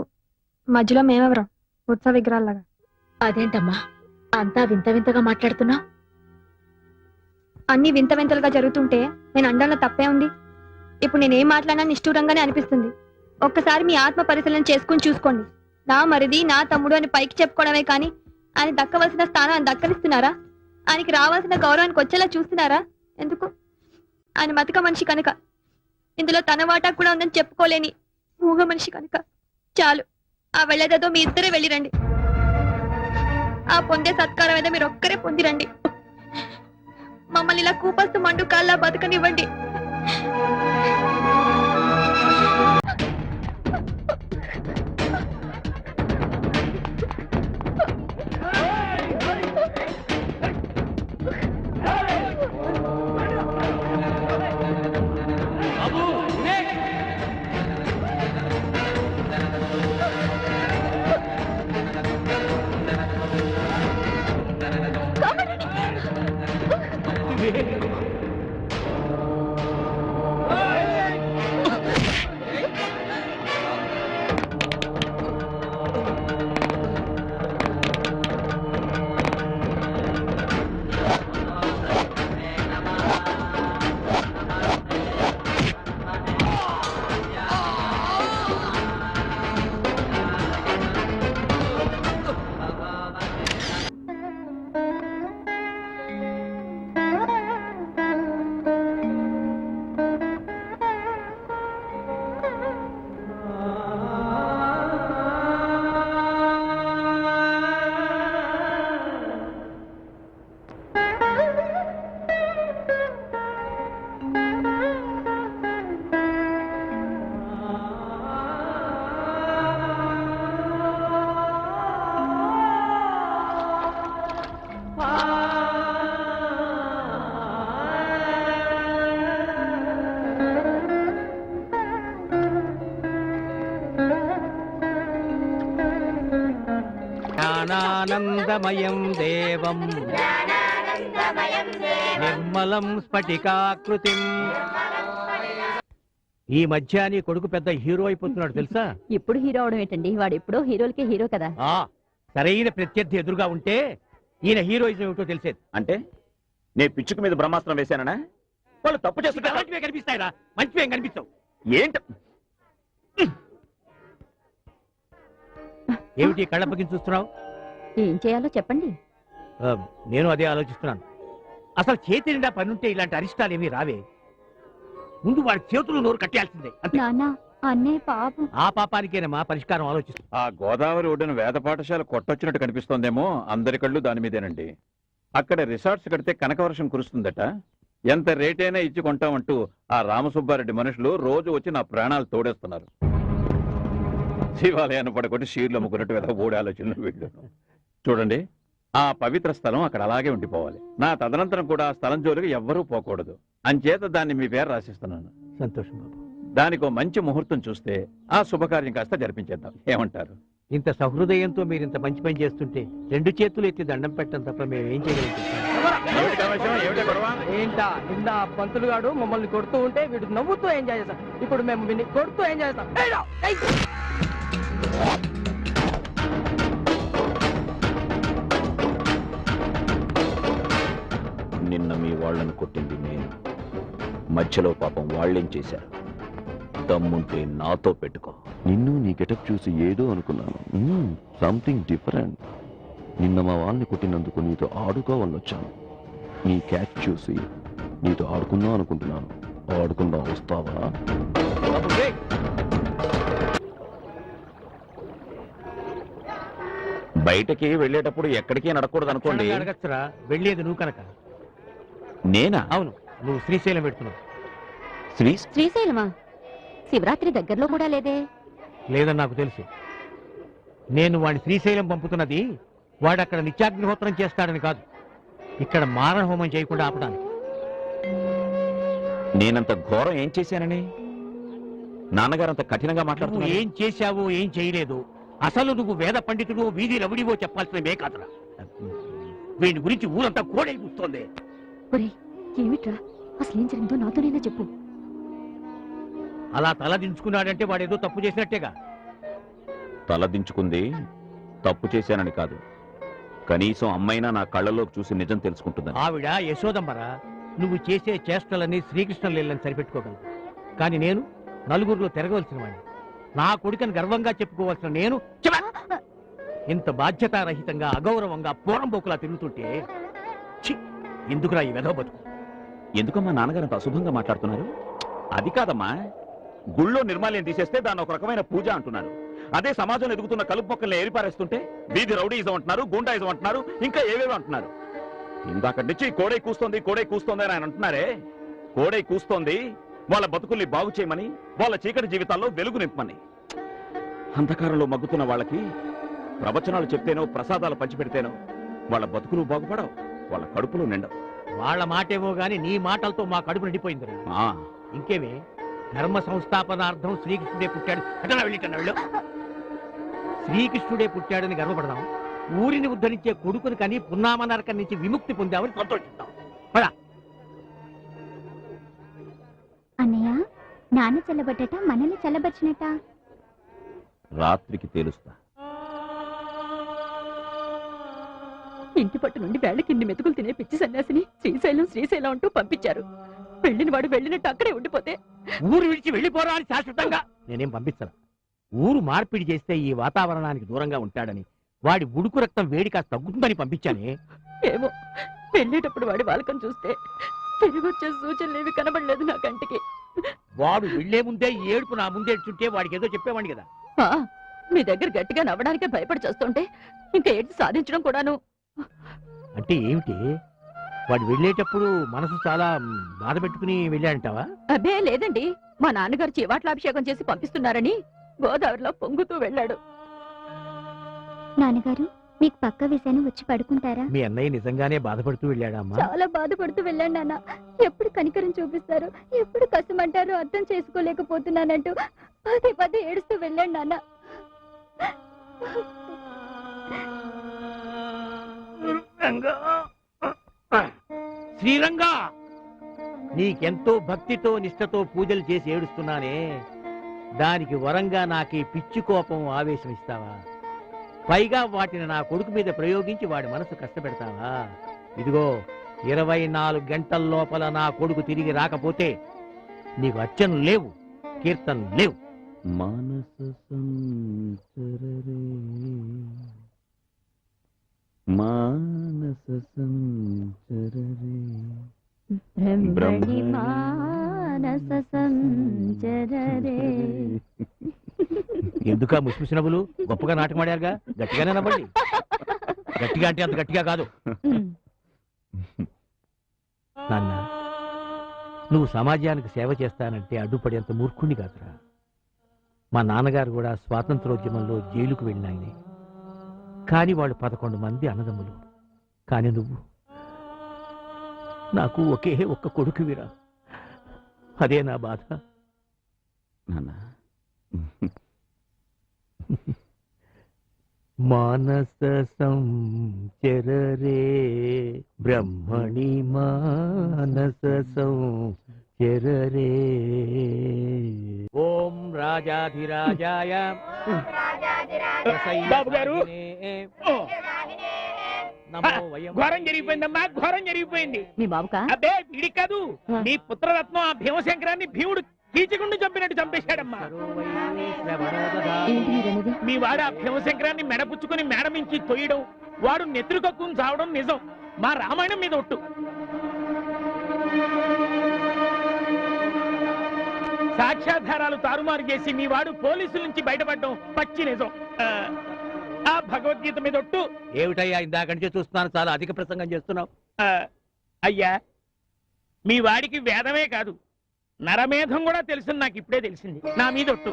Speaker 3: మధ్యలో మేమెవరం? ఉత్సవ విగ్రహాల్లాగా.
Speaker 10: అదేంటమ్మా అంతా వింత వింతగా మాట్లాడుతున్నావు?
Speaker 3: అన్ని వింత వింతలుగా జరుగుతుంటే నేను అండంలో తప్పే ఉంది. ఇప్పుడు నేనేం మాట్లాడినా నిష్ఠూరంగానే అనిపిస్తుంది. ఒక్కసారి మీ ఆత్మ పరిశీలన చేసుకుని చూసుకోండి. నా మరిది నా తమ్ముడు అని పైకి చెప్పుకోవడమే కానీ ఆయన దక్కవలసిన స్థానాన్ని దక్కనిస్తున్నారా? ఆయనకి రావాల్సిన గౌరవానికి వచ్చేలా చూస్తున్నారా? ఎందుకు? ఆయన మతిక మనిషి కనుక, ఇందులో తన వాటా కూడా ఉందని చెప్పుకోలేని మూగ మనిషి కనుక. చాలు, ఆ వెళ్ళేదేదో మీ ఇద్దరే వెళ్ళిరండి. ఆ పొందే సత్కారం ఏదో మీరు ఒక్కరే పొందిరండి. మమ్మల్ని ఇలా కూపస్తు మండు కాల్లా బతకనివ్వండి.
Speaker 5: జ్ఞానానందమయం దేవం నిర్మలం స్ఫటికాకృతిం. ఈ మధ్య నీ కొడుకు పెద్ద హీరో అయిపోతున్నాడు తెలుసా?
Speaker 10: ఇప్పుడు హీరో అవడం ఏంటండి, వాడు ఎప్పుడో హీరోలకే హీరో కదా.
Speaker 5: సరైన ప్రత్యర్థి ఎదురుగా ఉంటే ఈయన హీరోయిజం ఏమిటో తెలిసేది.
Speaker 11: అంటే నే పిచ్చుకు మీద బ్రహ్మాస్త్రం వేశానా? వాళ్ళు తప్పు చేస్తుంటే
Speaker 5: మంచివే కనిపిస్తాయిరా, మంచివే కనిపిస్తావు.
Speaker 11: ఏంట
Speaker 5: ఏమిటి కళ్ళప్పకి చూస్తున్నావు?
Speaker 10: ఏం చేయాలో చెప్పండి.
Speaker 5: నేను అదే ఆలోచిస్తున్నాను. అసలు చేతి నిండా పనుంటే ఇలాంటి అరిష్టాలు ఏమీ రావే. ముందు వాడి చేతులు నోరు కట్టేయాల్సిందే.
Speaker 10: అన్నయ్య పాపం.
Speaker 5: ఆ పాపానికేనమ్మా పరిష్కారం ఆలోచిస్తుంది.
Speaker 11: ఆ గోదావరి ఒడ్డున వేద పాఠశాల కొట్టొచ్చినట్టు కనిపిస్తోందేమో. అందరి కళ్ళు దాని మీదేనండి. అక్కడ రిసార్ట్స్ కడితే కనకవర్షం కురుస్తుందట. ఎంత రేటైనా ఇచ్చి కొంటామంటూ ఆ రామసుబ్బారెడ్డి మనుషులు రోజు వచ్చి నా ప్రాణాలు తోడేస్తున్నారు. శివాలయాన్ని పడగొట్టి షీర్లు అమ్ముకున్నట్టు వేద ఓడి ఆలోచనలు వీళ్ళు. చూడండి, ఆ పవిత్ర స్థలం అక్కడ అలాగే ఉండిపోవాలి. నా తదనంతరం కూడా ఆ స్థలం జోలికి ఎవ్వరూ పోకూడదు. అంచేత దాన్ని మీ పేరు రాసిస్తున్నాను.
Speaker 5: సంతోషం బాబు.
Speaker 11: దానికో మంచి ముహూర్తం చూస్తే ఆ శుభకార్యం కాస్త జరిపించేద్దాం. ఏమంటారు?
Speaker 5: ఇంత సహృదయంతో మీరు ఇంత మంచి పని చేస్తుంటే రెండు చేతులు ఎత్తి దండం పెట్టడం తప్ప మేము ఏం చేయగలుగుతాం?
Speaker 6: ఏంటా నిన్న పంతులు గాడు మమ్మల్ని కొడుతూ ఉంటే వీడు నవ్వుతూ ఎంజాయ్ చేస్తాం. ఇప్పుడు మేము వీడిని కొడుతూ ఎంజాయ్ చేస్తాం.
Speaker 11: నిన్న మీ వాళ్ళని కొట్టింది నేను. మధ్యలో పాపం వాళ్ళేం చేశారు? దమ్ముంటే నాతో పెట్టుకో.
Speaker 13: నిన్ను నీ గెటప్ చూసి ఏదో అనుకున్నాను. Something different. నిన్న మా వాళ్ళని కొట్టినందుకు నీతో ఆడుకోవాలని వచ్చాను. నీ క్యాచ్ చూసి నీతో ఆడుకుందాం అనుకుంటున్నాను. ఆడుకుందాం, వస్తావా?
Speaker 11: బయటకి వెళ్ళేటప్పుడు ఎక్కడికి నడకూడదు అనుకోండి.
Speaker 5: అడగచ్చురా, వెళ్ళేది నువ్వు కనుక.
Speaker 11: నేనా?
Speaker 5: అవును, నువ్వు శ్రీశైలం పెడుతున్నావు.
Speaker 10: శ్రీశైలమా? శివరాత్రి దగ్గరలో కూడా లేదే.
Speaker 5: లేదని నాకు తెలుసు. నేను వాడిని శ్రీశైలం పంపుతున్నది వాడు అక్కడ నిత్యాగ్నిహోత్రం చేస్తాడని కాదు, ఇక్కడ మారణ హోమం చేయకుండా ఆపడానికి.
Speaker 11: నేనంత ఘోరం ఏం చేశానని నాన్నగారు అంత కఠినంగా మాట్లాడుతున్నారు?
Speaker 5: ఏం చేశావో ఏం చేయలేదు, అసలు నువ్వు వేద పండితుడు వీధి రవుడివో చెప్పాల్సినవే కాదురా. వీడి గురించి ఊరంతా కోడై కూస్తోంది.
Speaker 10: ఏమిట్రా అసలు ఏం జరిగిందో నాతోనైనా చెప్పు.
Speaker 5: అలా తల దించుకున్నాడంటే వాడేదో తప్పు చేసినట్టేగా.
Speaker 11: తలదించుకుంది తప్పు చేశానని కాదు, కనీసం అమ్మైనా నా కళ్ళలోకి చూసి నిజం తెలుసుకుంటుందని.
Speaker 5: ఆవిడ యశోదమ్మరా, నువ్వు చేసే చేష్టలన్నీ శ్రీకృష్ణ లీలని సరిపెట్టుకోగలవు. కానీ నేను నలుగురిలో తిరగవలసిన వాడిని. నా కొడుకని గర్వంగా చెప్పుకోవాల్సిన నేను ఇంత బాధ్యతారహితంగా అగౌరవంగా పోరంబోకులా తిరుగుతుంటే ఛీ, ఎందుకురా ఈ వెధవ బతుకు?
Speaker 11: ఎందుకమ్మా నాన్నగారు అంత అశుభంగా మాట్లాడుతున్నారు? అది కాదమ్మా, గుళ్ళో నిర్మాల్యం తీసేస్తే దాన్ని ఒక రకమైన పూజ అంటున్నారు. అదే సమాజంలో ఎదుగుతున్న కలుపు మొక్కల్ని ఏరిపారేస్తుంటే వీధి రౌడీజం అంటున్నారు, గూండాయిజం అంటున్నారు, ఇంకా ఏవేవో అంటున్నారు. ఇందాక నుంచి కోడై కూస్తోంది అని ఆయన అంటున్నారే. కోడై కూస్తోంది వాళ్ళ బతుకుల్ని బాగు చేయమని, వాళ్ళ చీకటి జీవితాల్లో వెలుగు నింపమని. అంధకారంలో మగ్గుతున్న వాళ్ళకి ప్రవచనాలు చెప్తేనో ప్రసాదాలు పంచిపెడితేనో వాళ్ళ బతుకులు బాగుపడవు, వాళ్ళ కడుపులు నిండవు.
Speaker 5: వాళ్ళ మాటేమో గాని నీ మాటలతో మా కడుపు నిండిపోయింది. ఇంకేమే, ధర్మ సంస్థాపనార్థం శ్రీకృష్ణుడే పుట్టాడు అటలా వెళ్ళిటన్నాళ్ళు. శ్రీకృష్ణుడే పుట్టాడని గర్వపడదాం, ఊరిని ఉద్ధరించే కొడుకుని కానీ పున్నామ నరకం నుంచి విముక్తి పొందామని సంతోషిద్దాం.
Speaker 3: అన్నయ్య, నాన్న చల్లబడ్డట మనల్ని చల్లబరిచినట్ట.
Speaker 11: రాత్రికి తేలుస్తా.
Speaker 9: ఇంటి పట్టు నుండి వేళకి ఇన్ని మెతుకులు తినే పిచ్చి సన్యాసిని శ్రీశైలం అంటూ పంపించారు. వెళ్ళిన వాడు వెళ్ళినట్టు అక్కడే ఉండిపోతే
Speaker 5: ఊరు విడిచి వెళ్ళిపోరా అని శాశ్వతంగా నేనేం పంపిస్తాను. ఊరు మార్పిడి చేస్తే ఈ వాతావరణానికి దూరంగా ఉంటాడని, వాడి ఉడుకు రక్తం వేడి కాస్త తగ్గుతుందని పంపించానే.
Speaker 9: ఏమో, వెళ్ళేటప్పుడు వాడి వాలకం చూస్తే తిరిగి వచ్చే సూచనలేవి కనబడలేదు నా కంటికి.
Speaker 5: వాడు వెళ్లే ముందే ఏడుపు నా ముందే ఏడ్చుంటే వాడికి ఏదో చెప్పేవాడిని కదా.
Speaker 9: మీ దగ్గర గట్టిగా నవ్వడానికే భయపడి చేస్తుంటే ఇంకా ఏడ్చి సాధించడం కూడాను.
Speaker 5: అంటే ఏమిటి, వాడు వెళ్ళేటప్పుడు మనసు చాలా బాధ పెట్టుకుని వెళ్ళాడంటావా?
Speaker 9: అబ్బే లేదండి, మా నాన్నగారు చివాట్లాభిషేకం చేసి పంపిస్తున్నారని గోదావరిలో పొంగుతూ వెళ్ళాడు.
Speaker 3: నాన్నగారు, మీకు పక్క విషయాన్ని వచ్చి పడుకుంటారా?
Speaker 5: మీ అన్నయ్య నిజంగానే బాధపడుతూ వెళ్ళాడా అమ్మా?
Speaker 3: చాలా బాధపడుతూ వెళ్ళాను నాన్న. ఎప్పుడు కనికరం చూపిస్తారు, ఎప్పుడు కష్టమంటారో అర్థం చేసుకోలేకపోతున్నానంటూ పదే ఏడుస్తూ వెళ్ళాను నాన్న.
Speaker 5: శ్రీరంగా, నీకెంతో భక్తితో నిష్ఠతో పూజలు చేసి ఏడుస్తున్నానే, దానికి వరంగా నాకే పిచ్చి కోపం ఆవేశం ఇస్తావా? పైగా వాటిని నా కొడుకు మీద ప్రయోగించి వాడి మనసు కష్టపెడతావా? ఇదిగో 24 గంటల లోపల నా కొడుకు తిరిగి రాకపోతే నీకు అర్చనలు లేవు, కీర్తనలు లేవు.
Speaker 13: మానస సంచరరే మానస సంచరరే
Speaker 3: బ్రహ్మణి మానస సంచరరే.
Speaker 5: ఎందుకా ముసిముసి నవ్వులు? గొప్పగా నాటకం ఆడారుగా, గట్టిగానే నవ్వండి. గట్టిగా అంటే అంత గట్టిగా కాదు. నాన్న, నువ్వు సమాజానికి సేవ చేస్తానంటే అడ్డుపడేంత మూర్ఖుణ్ణి కాదురా. మా నాన్నగారు కూడా స్వాతంత్రోద్యమంలో జైలుకు వెళ్ళినాయని, కానీ వాళ్ళు 11 మంది అన్నదమ్ములు. కానీ నువ్వు నాకు ఒకే ఒక్క కొడుకువిరా. అదే నా బాధ.
Speaker 13: నాన్న,
Speaker 5: మానస సంచరరే బ్రహ్మణి మానస సంచరరే. ఓం రాజాధిరాజాయ
Speaker 11: బాబు గారు,
Speaker 5: ఘోరం జరిగిపోయిందమ్మా, ఘోరం జరిగిపోయింది.
Speaker 9: మీ బాబుకా?
Speaker 5: అబ్బే వీడి కాదు, నీ పుత్రరత్నం ఆ భీమశంకరాన్ని భీముడు కీచకుండా చంపినట్టు చంపేశాడమ్మా. మీ వాడు ఆ భీమశంకరాన్ని మెడపుచ్చుకుని మేడమించి తొయ్యడం, వాడు నెత్తురుకక్కుని చావడం నిజం. మా రామాయణం మీద ఒట్టు. సాక్ష్యాధారాలు తారుమారు చేసి మీ వాడు పోలీసుల నుంచి బయటపడడం పచ్చి నిజం. ఆ భగవద్గీత మీద ఒట్టు. ఏమిటయ్యా ఇందాక నుంచి చూస్తున్నాను, చాలా అధిక ప్రసంగం చేస్తున్నావు. అయ్యా, మీ వాడికి వేదమే కాదు నరమేధం కూడా తెలుసు, నాకు ఇప్పుడే తెలిసింది. నా మీద ఒట్టు.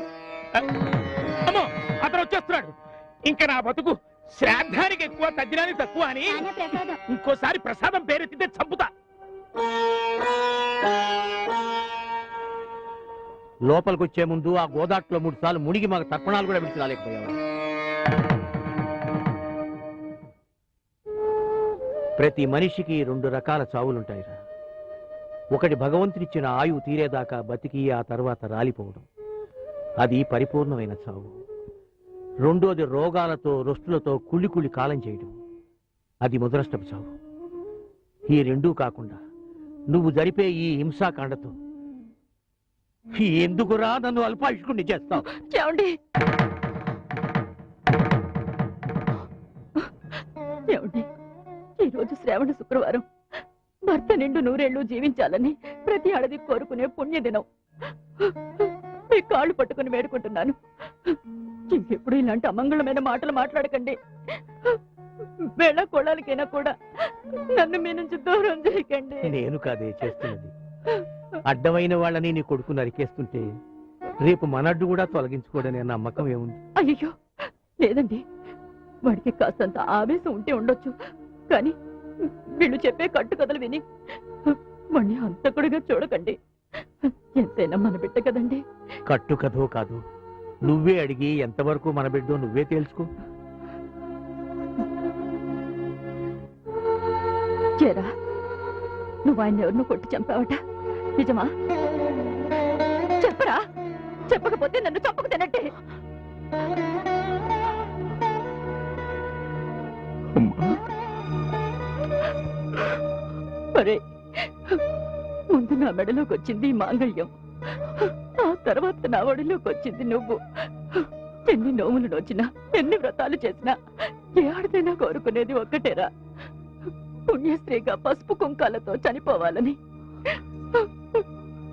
Speaker 5: అమ్మో, అతను వచ్చేస్తున్నాడు. ఇంకా నా బతుకు శ్రాద్ధానికి ఎక్కువ, తద్దినానికి తక్కువ అని ఇంకోసారి ప్రసాదం పేరెత్తితే చంపుతా. లోపలికి వచ్చే ముందు ఆ గోదాట్లో 3 సార్లు మునిగి మాకు తర్పణాలు కూడా విడిచి రాలేకపోయావా? ప్రతి మనిషికి 2 రకాల చావులుంటాయిరా. ఒకటి భగవంతుడిచ్చిన ఆయువు తీరేదాకా బతికి ఆ తర్వాత రాలిపోవడం, అది పరిపూర్ణమైన చావు. రెండోది రోగాలతో రొస్టులతో కుళ్ళి కాలం చేయడం, అది ముదరష్టపు చావు. ఈ రెండూ కాకుండా నువ్వు జరిపే ఈ హింసాకాండతో ఎందుకురా నన్ను అల్పాయుష్కుణ్ణి చేస్తావు?
Speaker 9: ఏమండి ఏమండి ఈ రోజు శ్రావణ శుక్రవారం భర్త నిండు నూరేళ్లు జీవించాలని ప్రతి ఆడది కోరుకునే పుణ్యదినం. మీ కాళ్ళు పట్టుకుని వేడుకుంటున్నాను, ఇంకెప్పుడు ఇలాంటి అమంగళమైన మాటలు మాట్లాడకండి. వేళ కొడాలికైనా కూడా నన్ను మీ నుంచి దూరం చేయకండి.
Speaker 5: నేను కాదే చేస్తున్నది. అడ్డమైన వాళ్ళని నీ కొడుకు నరికేస్తుంటే రేపు మనడ్డు కూడా తొలగించుకోడనే నమ్మకం ఏముంది?
Speaker 9: అయ్యో లేదండి, వాడికి కాస్తంత ఆవేశం ఉంటే ఉండొచ్చు, కానీ వీళ్ళు చెప్పే కట్టుకథలు విని వాణ్ణి హంతకుడిగా చూడకండి. ఎంతైనా మన బిడ్డ కదండి.
Speaker 5: కట్టు కథో కాదు, నువ్వే అడిగి ఎంతవరకు మన బిడ్డో నువ్వే తేల్చుకో.
Speaker 9: చేరా నువ్వు ఆయన ఎవరినో కొట్టి చంపావట, నిజమా? చెప్పరా, చెప్పకపోతే నన్ను చంపకు తినట్టే. ఒరే, ముందు నా మెడలోకి వచ్చింది ఈ మాంగళ్యం, ఆ తర్వాత నా ఒడిలోకి వచ్చింది నువ్వు. ఎన్ని నోములు నోచినా, ఎన్ని వ్రతాలు చేసినా ఏ ఆడదైనా కోరుకునేది ఒక్కటేరా, పుణ్యశ్రీగా పసుపు కుంకాలతో చనిపోవాలని.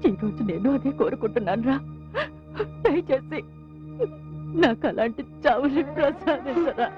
Speaker 9: ఈ రోజు నేను అదే కోరుకుంటున్నాను రా. దయచేసి నాకు అలాంటి చావుని ప్రసాదించరా.